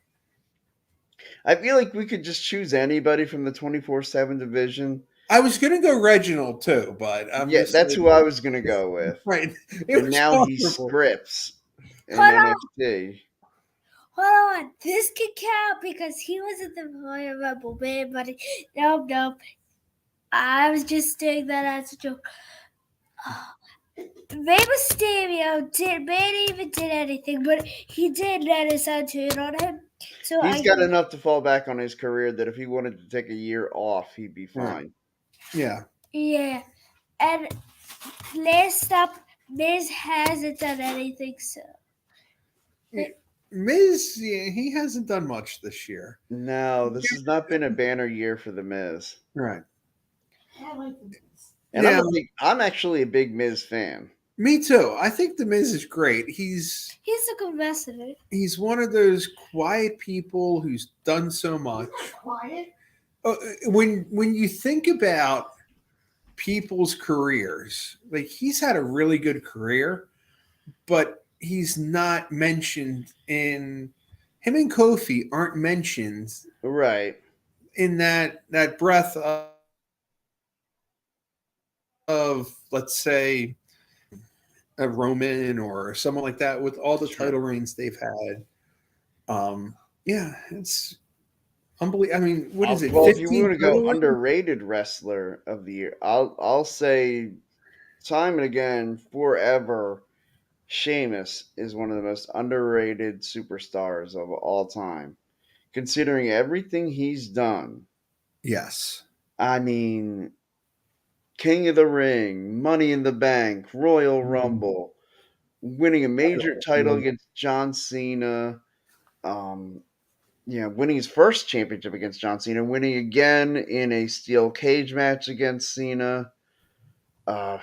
I feel like we could just choose anybody from the 24/7 division. I was gonna go Reginald too, but I'm Yeah, just that's like, who I was gonna go with. right. It And was now he horrible. scripts in Hold on, NXT. hold on. This could count because he was in the Royal Rumble, man. But no, no. I was just saying that as a joke. Rey Mysterio barely even did anything, but he did let his son turn on him. So He's I got enough to fall back on his career that if he wanted to take a year off, he'd be Right. fine. Yeah. yeah. And last up, Miz hasn't done anything, so Miz, yeah, he hasn't done much this year. No, this has not been a banner year for the Miz. Right. And Yeah, I'm actually a big Miz fan. me too. I think the Miz is great. He's he's a good wrestler. he's one of those quiet people who's done so much. Quiet? When you think about people's careers, like he's had a really good career, but he's not mentioned in him and Kofi aren't mentioned Right. in that breath of let's say a Roman or someone like that with all the Sure. title reigns they've had. Yeah, it's unbelievable. I mean, what is it? Well, if you 15 want to go title reigns? underrated wrestler of the year, I'll say time and again, forever, Sheamus is one of the most underrated superstars of all time. Considering everything he's done, Yes. I mean, King of the Ring, Money in the Bank, Royal Rumble, winning a major title against John Cena, um, winning his first championship against John Cena, winning again in a steel cage match against Cena. Uh,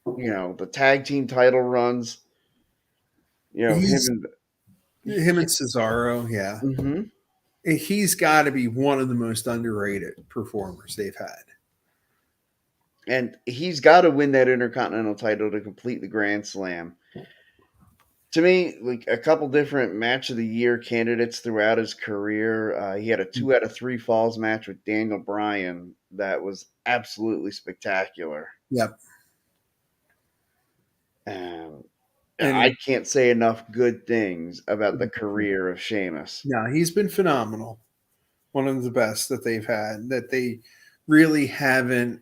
the tag team title runs. He's Him him and Cesaro, yeah. and He's got to be one of the most underrated performers they've had. and he's got to win that Intercontinental title to complete the Grand Slam. To me, like a couple different match of the year candidates throughout his career. He had a 2 out of 3 falls match with Daniel Bryan that was absolutely spectacular. Yep. Um, And I can't say enough good things about the career of Sheamus. yeah, he's been phenomenal. One of the best that they've had that they really haven't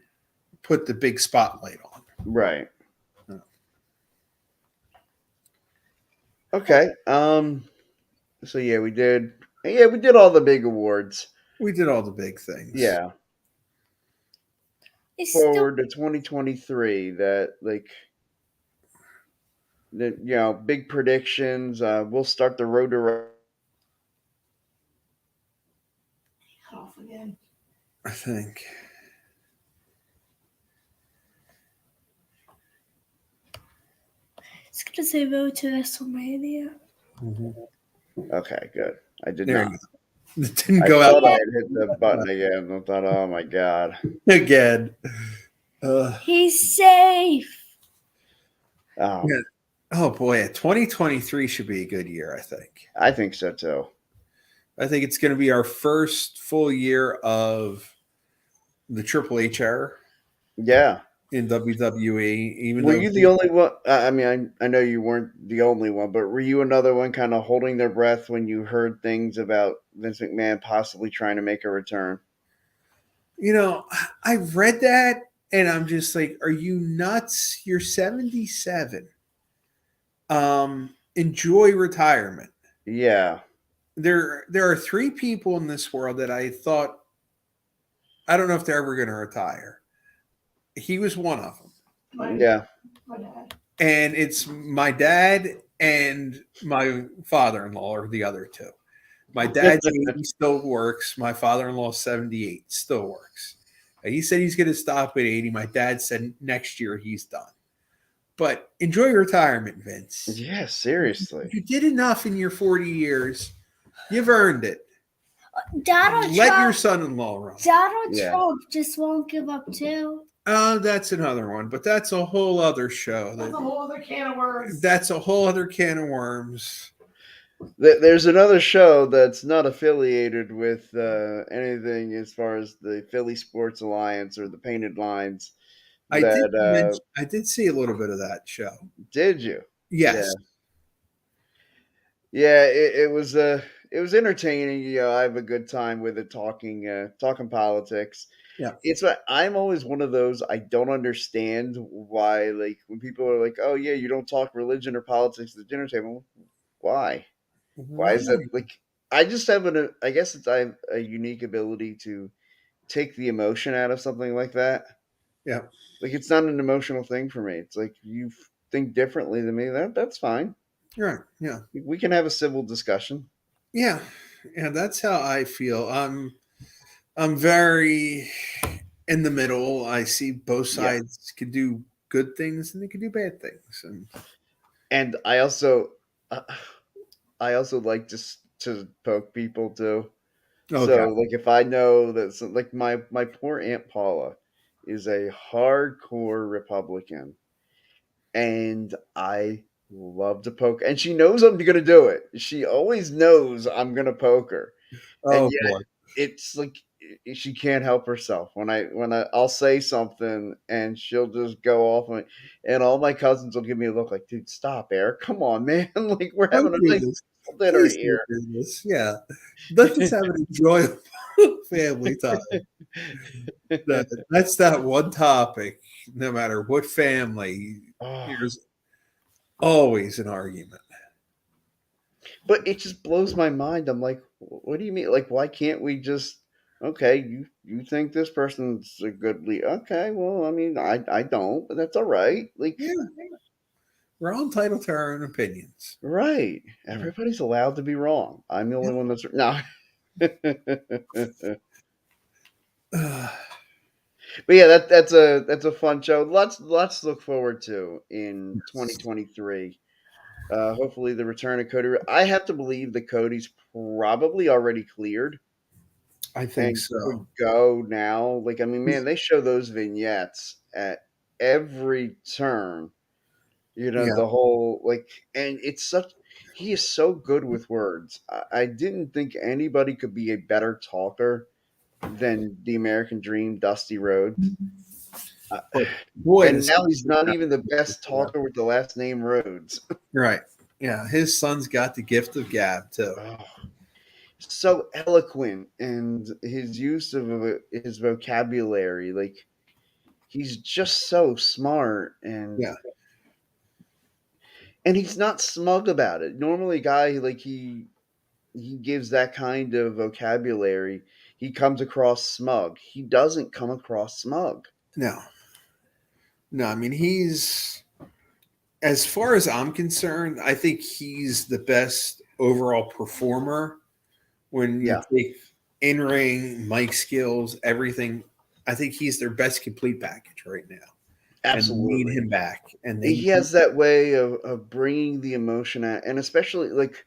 put the big spotlight on. Right. No. Okay. So we did. Yeah, we did all the big awards. We did all the big things. Yeah. It's still Forward to 2023. Big predictions. We'll start the road to. Off again. I think. it's gonna say road to WrestleMania. Mhm. Okay, good. I did There not. you It didn't I go out thought I had hit the button again. I thought, oh my god. again. He's safe. Oh, Yeah. Oh boy, 2023 should be a good year, I think. I think so too. I think it's going to be our first full year of the Triple H era Yeah. in WWE, even Were though you the only one? I mean, I know you weren't the only one, but were you another one kind of holding their breath when you heard things about Vince McMahon possibly trying to make a return? I read that and I'm just like, are you nuts? You're 77. Enjoy retirement. Yeah. There are three people in this world that I thought I don't know if they're ever going to retire. He was one of them. Yeah. My dad. And it's my dad and my father-in-law are the other two. My dad's 80, still works. My father-in-law 78, still works. He said he's going to stop at 80. My dad said next year he's done. But enjoy retirement, Vince. Yeah, seriously. You did enough in your 40 years. You've earned it. Donald Let your Trump. son-in-law run. Donald Yeah. Trump just won't give up too. Oh, that's another one, but that's a whole other show. That's a whole other can of worms. That's a whole other can of worms. There's another show that's not affiliated with anything as far as the Philly Sports Alliance or the Painted Lines. I did see a little bit of that show. Did you? Yes. Yeah, it was entertaining. I have a good time with it, talking politics. Yeah. It's what I'm always one of those. I don't understand why, like, when people are like, "Oh yeah, you don't talk religion or politics at the dinner table." Why? Why is that? Like, I just have I guess I have a unique ability to take the emotion out of something like that. Yeah. Like, it's not an emotional thing for me. It's like you think differently than me. That's fine. Right. Yeah. We can have a civil discussion. Yeah. Yeah. That's how I feel. I'm very in the middle. I see both sides could do good things and they could do bad things. And I also like to poke people too. Okay. So, like, if I know that, like, my poor Aunt Paula is a hardcore Republican, and I love to poke, and she knows I'm gonna do it. She always knows I'm gonna poke her, and Oh yet boy. it's like she can't help herself I'll say something and she'll just go off on it, and all my cousins will give me a look like, dude, stop, Eric, come on, man. Like, we're having Don't a do nice this. dinner Please here. don't do this. Yeah. Let's just have an enjoyable family time. That's that one topic, no matter what family, Oh, there's always an argument. but it just blows my mind. I'm like, what do you mean? Like, why can't we just? Okay, you think this person's a good lead? Okay, well, I mean, I don't, but that's all right. Like, Yeah. We're all entitled to our own opinions. right? Everybody's allowed to be wrong. I'm the only one that's no. But yeah, that's a fun show. Lots to look forward to in 2023. Hopefully, the return of Cody. I have to believe that Cody's probably already cleared I think and could so. go now. Like, I mean, man, they show those vignettes at every turn. Yeah. The whole, like, and it's such. He is so good with words. I didn't think anybody could be a better talker than the American Dream, Dusty Rhodes. But boy, And this now he's not even the best talker with the last name Rhodes. right. Yeah, his son's got the gift of gab too. Oh, so eloquent, and his use of his vocabulary, like, he's just so smart, Yeah. and he's not smug about it. Normally, a guy like he gives that kind of vocabulary, he comes across smug. He doesn't come across smug. No. No, I mean he's as far as I'm concerned, I think he's the best overall performer when you take in ring, mic skills, everything. I think he's their best complete package right now. Absolutely. And need him back. And he has that way of bringing the emotion out, and especially, like,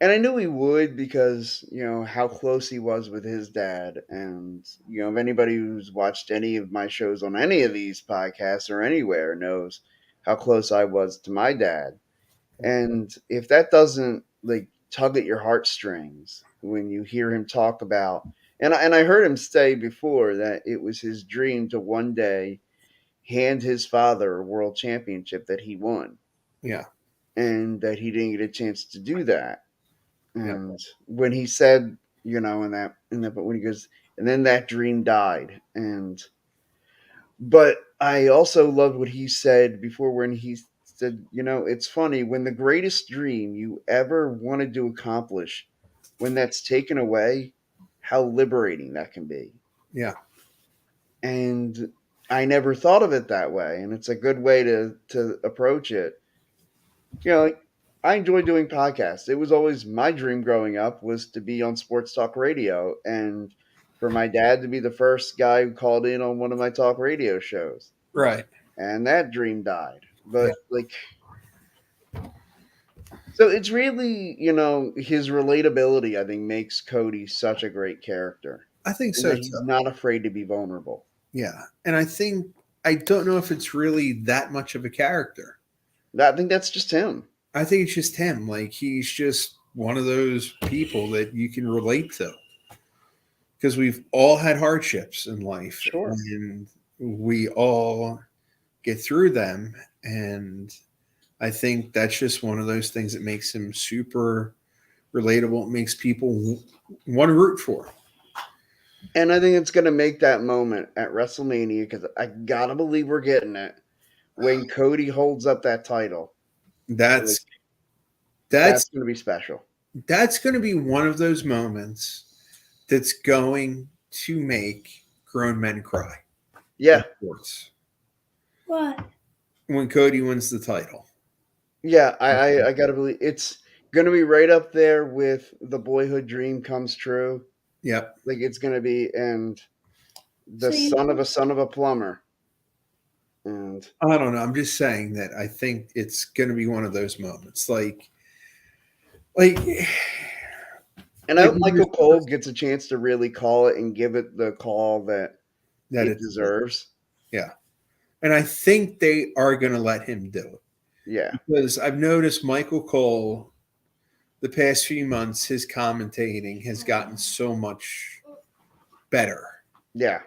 And I knew he would because, how close he was with his dad. And, if anybody who's watched any of my shows on any of these podcasts or anywhere knows how close I was to my dad. And if that doesn't like tug at your heartstrings when you hear him talk about, and I heard him say before that it was his dream to one day hand his father a world championship that he won, Yeah. and that he didn't get a chance to do that. Yeah. And when he said, but when he goes, and then that dream died, but I also loved what he said before when he said, it's funny when the greatest dream you ever wanted to accomplish, when that's taken away, how liberating that can be. Yeah. And I never thought of it that way, and it's a good way to approach it. Like, I enjoy doing podcasts. It was always my dream growing up was to be on sports talk radio, and for my dad to be the first guy who called in on one of my talk radio shows. Right. And that dream died. Yeah. But so it's really, his relatability, I think, makes Cody such a great character. I think And so that too. he's not afraid to be vulnerable. Yeah. And I don't know if it's really that much of a character. I think that's just him. I think it's just him. Like, he's just one of those people that you can relate to. Because we've all had hardships in life. Sure. And we all get through them. And I think that's just one of those things that makes him super relatable. It makes people want to root for him. And I think it's going to make that moment at WrestleMania, because I got to believe we're getting it, when Cody holds up that title. That's going to be special. That's going to be one of those moments that's going to make grown men cry. Yeah. What? When Cody wins the title. Yeah, I got to believe it's going to be right up there with the boyhood dream comes true. Yep. Like, it's going to be, and the son of a plumber. And I don't know. I'm just saying that I think it's going to be one of those moments. and I hope Michael Cole gets a chance to really call it and give it the call that it deserves. Yeah. And I think they are going to let him do it. Yeah. Because I've noticed Michael Cole, the past few months, his commentating has gotten so much better. Yeah.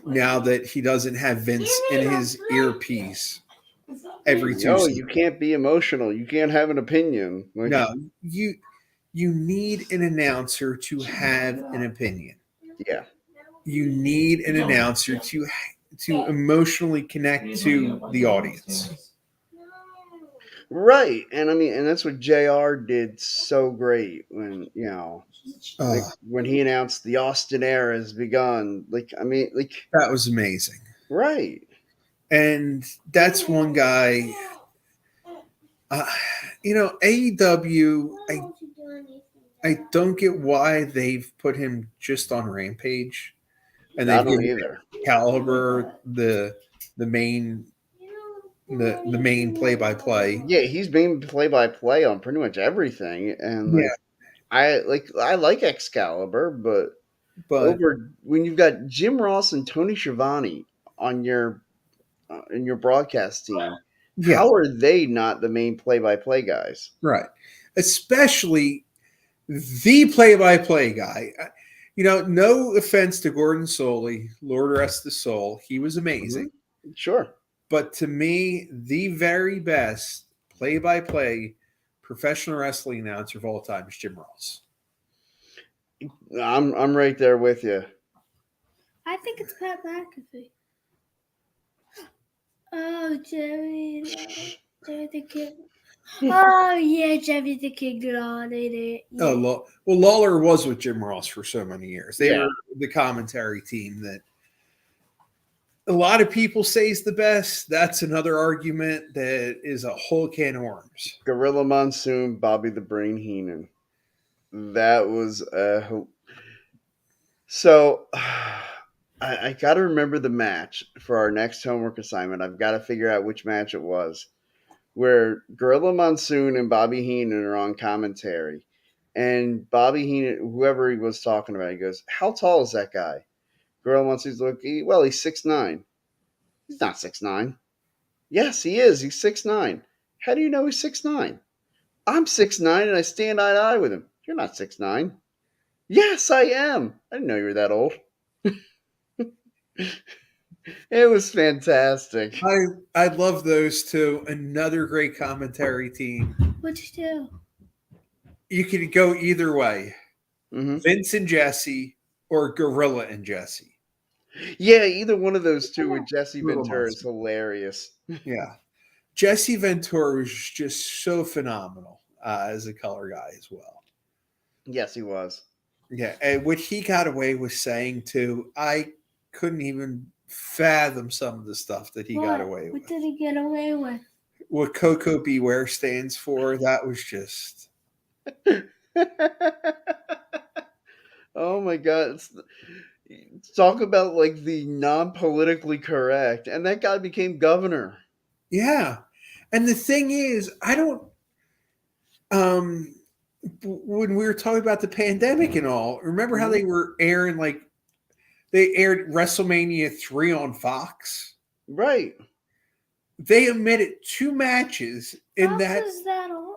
Now that he doesn't have Vince in his earpiece every 2 seconds. You can't be emotional. You can't have an opinion. No, you need an announcer to have an opinion. Yeah. You need an announcer to emotionally connect to the audience. Right. And I mean, and that's what JR did so great when, when he announced the Austin era has begun. That was amazing. Right. And that's one guy, AEW, I don't get why they've put him just on Rampage. And they give either. Caliber the main play-by-play. Yeah, he's being play-by-play on pretty much everything, and I like Excalibur, but over when you've got Jim Ross and Tony Schiavone on your in your broadcast team, how are they not the main play-by-play guys? Right, especially the play-by-play guy. No offense to Gordon Soley, Lord rest his soul, he was amazing. Mm-hmm. Sure. But to me, the very best play-by-play professional wrestling announcer of all time is Jim Ross. I'm right there with you. I think it's Pat McAfee. Oh, Jerry the King. Oh, yeah, Jerry the King did it. Yeah. Oh, well, Lawler was with Jim Ross for so many years. They were the commentary team that a lot of people say is the best. That's another argument that is a whole can of worms. Gorilla Monsoon, Bobby the Brain Heenan. That was so. I got to remember the match for our next homework assignment. I've got to figure out which match it was, where Gorilla Monsoon and Bobby Heenan are on commentary, And Bobby Heenan, whoever he was talking about, he goes, "How tall is that guy?" Gorilla Monsoon's looking. Well, he's 6'9". He's not 6'9". Yes, he is. He's 6'9". How do you know he's 6'9"? I'm 6'9" and I stand eye to eye with him. You're not 6'9". Yes, I am. I didn't know you were that old. It was fantastic. I love those two. Another great commentary team. Which two? You can go either way. Hmm. Vince and Jesse or Gorilla and Jesse. Yeah, either one of those two with Jesse Gorilla Ventura is Monsoon. hilarious. Yeah. Jesse Ventura was just so phenomenal as a color guy as well. Yes, he was. Yeah. And what he got away with saying too, I couldn't even fathom some of the stuff that he got away What with. did he get away with? What Coco Beware stands for, that was just Oh my god. Talk about like the non-politically correct. And that guy became governor. yeah. And the thing is, I don't um when we were talking about the pandemic and all, remember how they were airing like they aired WrestleMania 3 on Fox? Right. They omitted two matches in Fox that. is that old?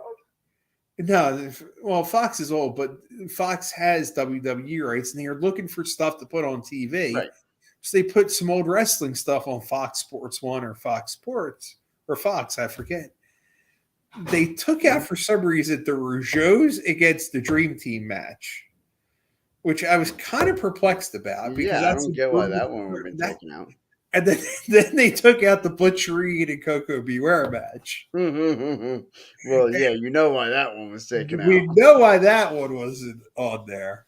No, well, Fox is old, but Fox has WWE rights, and they're looking for stuff to put on TV. Right. So they put some old wrestling stuff on Fox Sports 1 or Fox Sports, or Fox, I forget. They took out, for some reason, the Rougeaus against the Dream Team match, which I was kind of perplexed about. Because Yeah, I that's don't get why that one would have been that, taken out. and then they took out the Butch Reed and Coco Beware match. Well, yeah, you know why that one was taken out. We know why that one wasn't on there.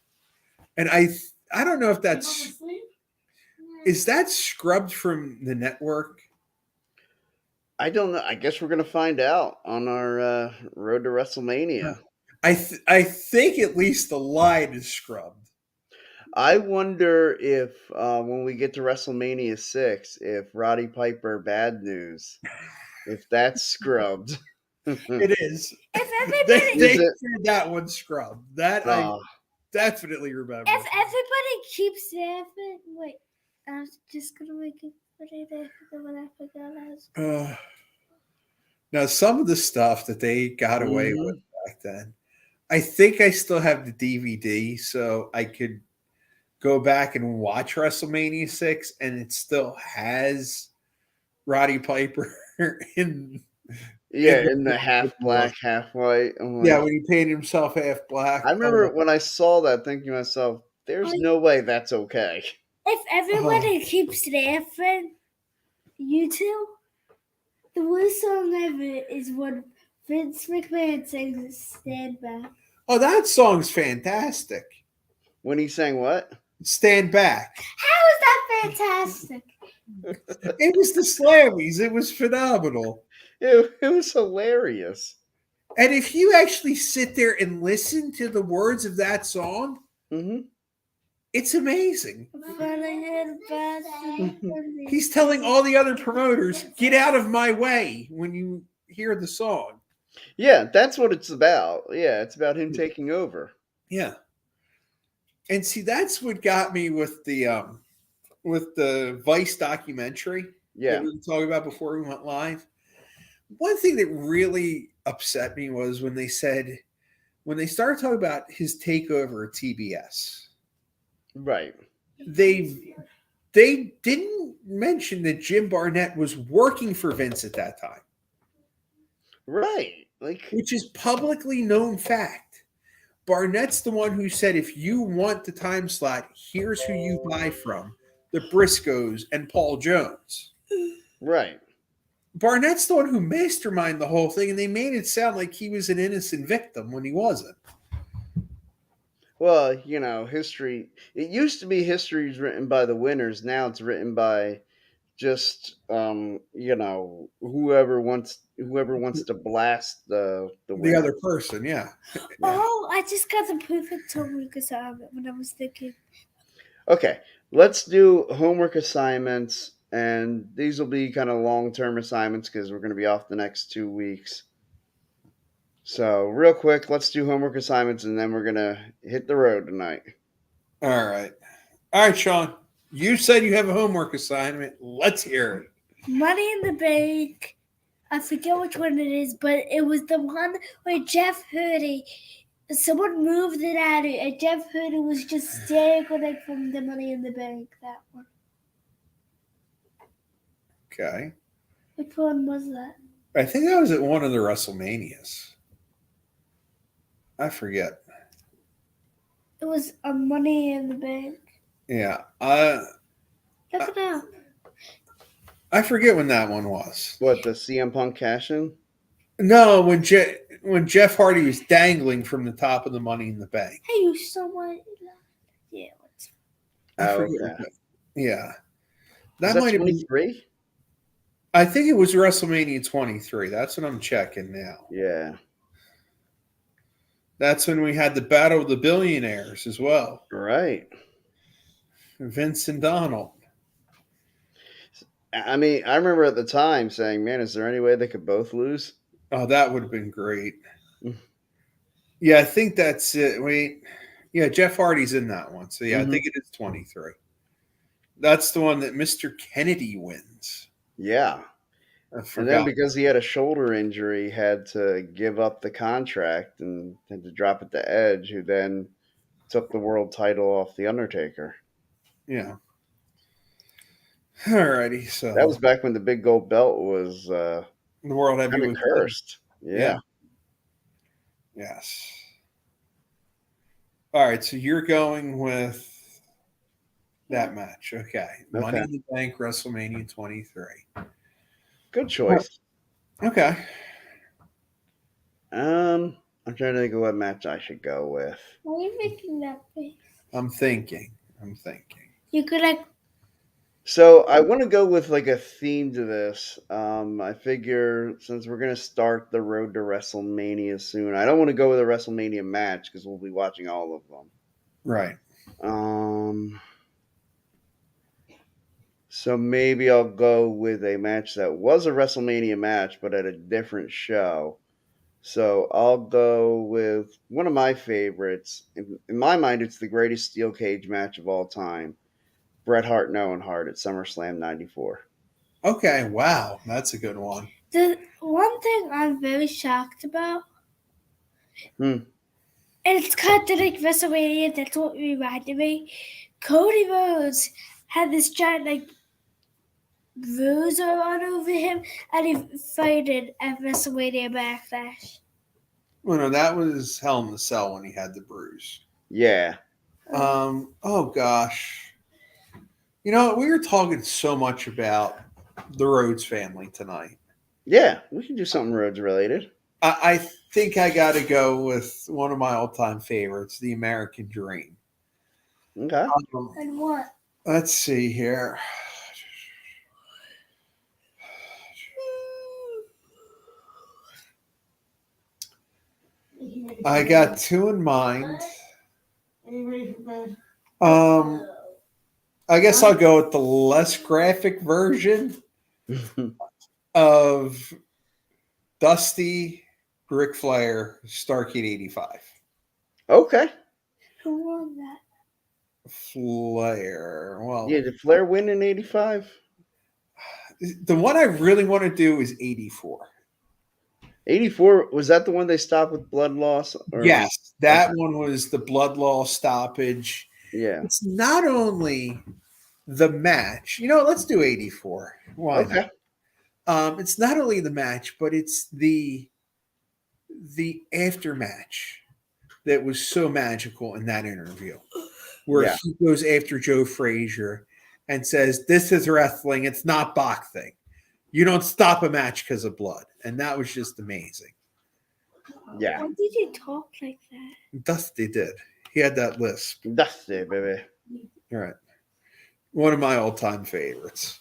And I don't know if that's is that scrubbed from the network? I don't know. I guess we're going to find out on our road to WrestleMania. I think at least the line is scrubbed. I wonder if when we get to WrestleMania 6, if Roddy Piper Bad News, if that's scrubbed. It is. If They everybody, said that one scrubbed. That I definitely remember. if everybody keeps laughing, wait, I was just gonna make it funny there when I forgot. Now, some of the stuff that they got away Mhm. with back then, I think I still have the DVD, so I could go back and watch WrestleMania 6, and it still has Roddy Piper in. In the half black, half white. I'm Yeah, like, when he painted himself half black. I remember when I saw that, thinking to myself, "There's no way that's okay." If everybody keeps laughing, you two, the worst song ever is when Vince McMahon sings "Stand Back." Oh, that song's fantastic. When he sang what? Stand Back. How is that fantastic? It was the Slammies. It was phenomenal. It was hilarious. And if you actually sit there and listen to the words of that song, Hmm. it's amazing. He's He's telling all the other promoters, get out of my way when you hear the song. Yeah, that's what it's about. Yeah, it's about him taking over. Yeah. And see, that's what got me with the Vice documentary Yeah. that we were talking about before we went live. One thing that really upset me was when they started talking about his takeover at TBS. Right. They didn't mention that Jim Barnett was working for Vince at that time. Right. Like, Which is publicly known fact. Barnett's the one who said, if you want the time slot, here's who you buy from. The Briscoes and Paul Jones. right. Barnett's the one who masterminded the whole thing, and they made it sound like he was an innocent victim when he wasn't. Well, history. It used to be history is written by the winners. Now it's written by just whoever wants to blast the winner. The other person, yeah. Oh, I just got the perfect homework assignment when I was thinking. Okay, let's do homework assignments, and these will be kind of long-term assignments because we're going to be off the next 2 weeks. So, real quick, let's do homework assignments and then we're going to hit the road tonight. All right. All right, Sean. You said you have a homework assignment. Let's hear it. Money in the Bank. I forget which one it is, but it was the one where Jeff Hardy. Someone moved it out, and Jeff Hardy was just staring at it from the Money in the Bank. That one. Okay. Which one was that? I think that was at one of the WrestleManias. I forget. It was a Money in the Bank. Yeah. Look it up. I forget when that one was. What, the CM Punk cash in? No, when Jeff Hardy was dangling from the top of the Money in the Bank. Hey, you someone. Yeah. I Oh, forget. okay. Yeah. Is That that might have been. 23? I think it was WrestleMania 23. That's what I'm checking now. Yeah. That's when we had the Battle of the Billionaires as well. Right. Vince and Donald. I mean, I remember at the time saying, man, is there any way they could both lose? Oh, that would have been great. Yeah, I think that's it. Wait. Yeah, Jeff Hardy's in that one. So, yeah, I think it is 23. That's the one that Mr. Kennedy wins. Yeah. I And forgot. then because he had a shoulder injury, had to give up the contract and had to drop it to Edge, who then took the world title off The Undertaker. Yeah. Alrighty. So That was back when the big gold belt was the World kind of Heavyweight cursed. Yeah. Yes. All right. So you're going with that match. Okay. Money in the Bank, WrestleMania 23. Good choice. Okay. I'm trying to think of what match I should go with. Why are you making that face? I'm thinking. You could like. So I want to go with like a theme to this. I figure since we're gonna start the road to WrestleMania soon, I don't want to go with a WrestleMania match because we'll be watching all of them. Right. So maybe I'll go with a match that was a WrestleMania match, but at a different show. So I'll go with one of my favorites. In my mind, it's the greatest steel cage match of all time. Bret Hart and Owen Hart at SummerSlam '94. Okay. Wow. That's a good one. The one thing I'm very shocked about, and it's kind of like WrestleMania, that's what reminded me. Cody Rhodes had this giant like bruise on over him, and he fighted at WrestleMania Backlash. Well, no, that was Hell in the Cell when he had the bruise. Yeah. Oh gosh. You know, we were talking so much about the Rhodes family tonight. Yeah, we can do something Rhodes related. I think I got to go with one of my all-time favorites, The American Dream. Okay. And what? Let's see here. I got two in mind. Are you ready for bed? I guess I'll go with the less graphic version of Dusty, Ric Flair, Starrcade '85. Okay. Who won that? Flair. Well, Yeah, did Flair win in '85? the one I really want to do is '84. '84, was that the one they stopped with blood loss? Yes, that one was the blood loss stoppage. Yeah. It's not only the match. You know, let's do '84. Why Okay. not? It's not only the match, but it's the after match that was so magical in that interview, where he goes after Joe Frazier and says, "This is wrestling. It's not boxing. You don't stop a match because of blood." And that was just amazing. Yeah. Why did you talk like that? Dusty did. He had that lisp. Dusty, baby. All right. One of my all-time favorites.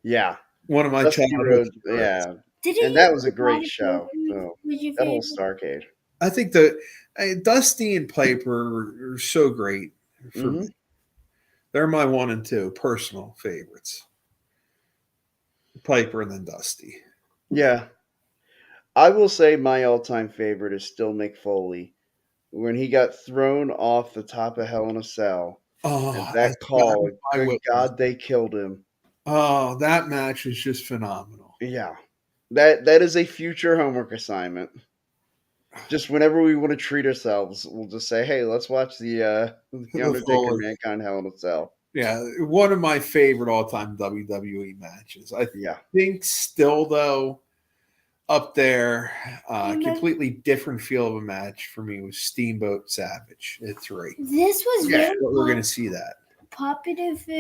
Yeah. One of my Dusty childhood Rhodes, favorites. yeah. And that was a great show. So, that whole Starrcade. I think Dusty and Piper are so great for me. They're my 1 and 2 personal favorites. Piper and then Dusty. Yeah. I will say my all-time favorite is still Mick Foley when he got thrown off the top of Hell in a Cell. And Oh, as that God call, is my good witness. God, they killed him. Oh, that match is just phenomenal. Yeah, that is a future homework assignment. Just whenever we want to treat ourselves, we'll just say, "Hey, let's watch the The Undertaker Foley. Mankind Hell in a Cell." Yeah, one of my favorite all-time WWE matches. I Yeah, think still though up there, Remember- completely different feel of a match for me was Steamboat Savage at 3. This was Yeah, very But we're gonna see that. popular for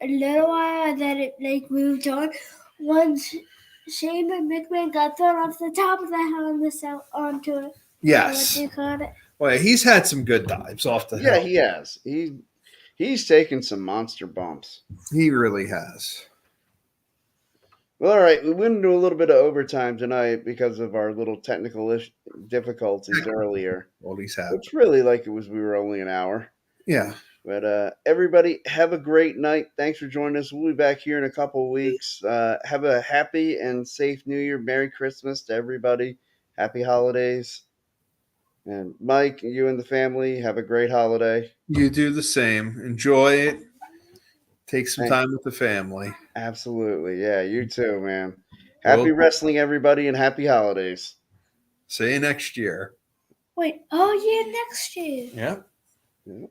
a little while, and then it like moved on. Once Shane McMahon got thrown off the top of the Hell in the Cell onto it. What Yes. do you call it? Well, he's had some good dives off the yeah, hill. he has. He's taken some monster bumps. He really has. Well, all right, we went into a little bit of overtime tonight because of our little technical difficulties earlier. Well, he's had. It's really like it was we were only an hour. Yeah. But everybody, have a great night. Thanks for joining us. We'll be back here in a couple of weeks. Have a happy and safe New Year. Merry Christmas to everybody. Happy holidays. And Mike, you and the family, have a great holiday. You do the same. Enjoy it. Take some Thank- time with the family. Absolutely. Yeah, you too, man. Well- Happy wrestling, everybody, and happy holidays. See you next year. Wait, oh yeah, next year. Yeah. Yeah.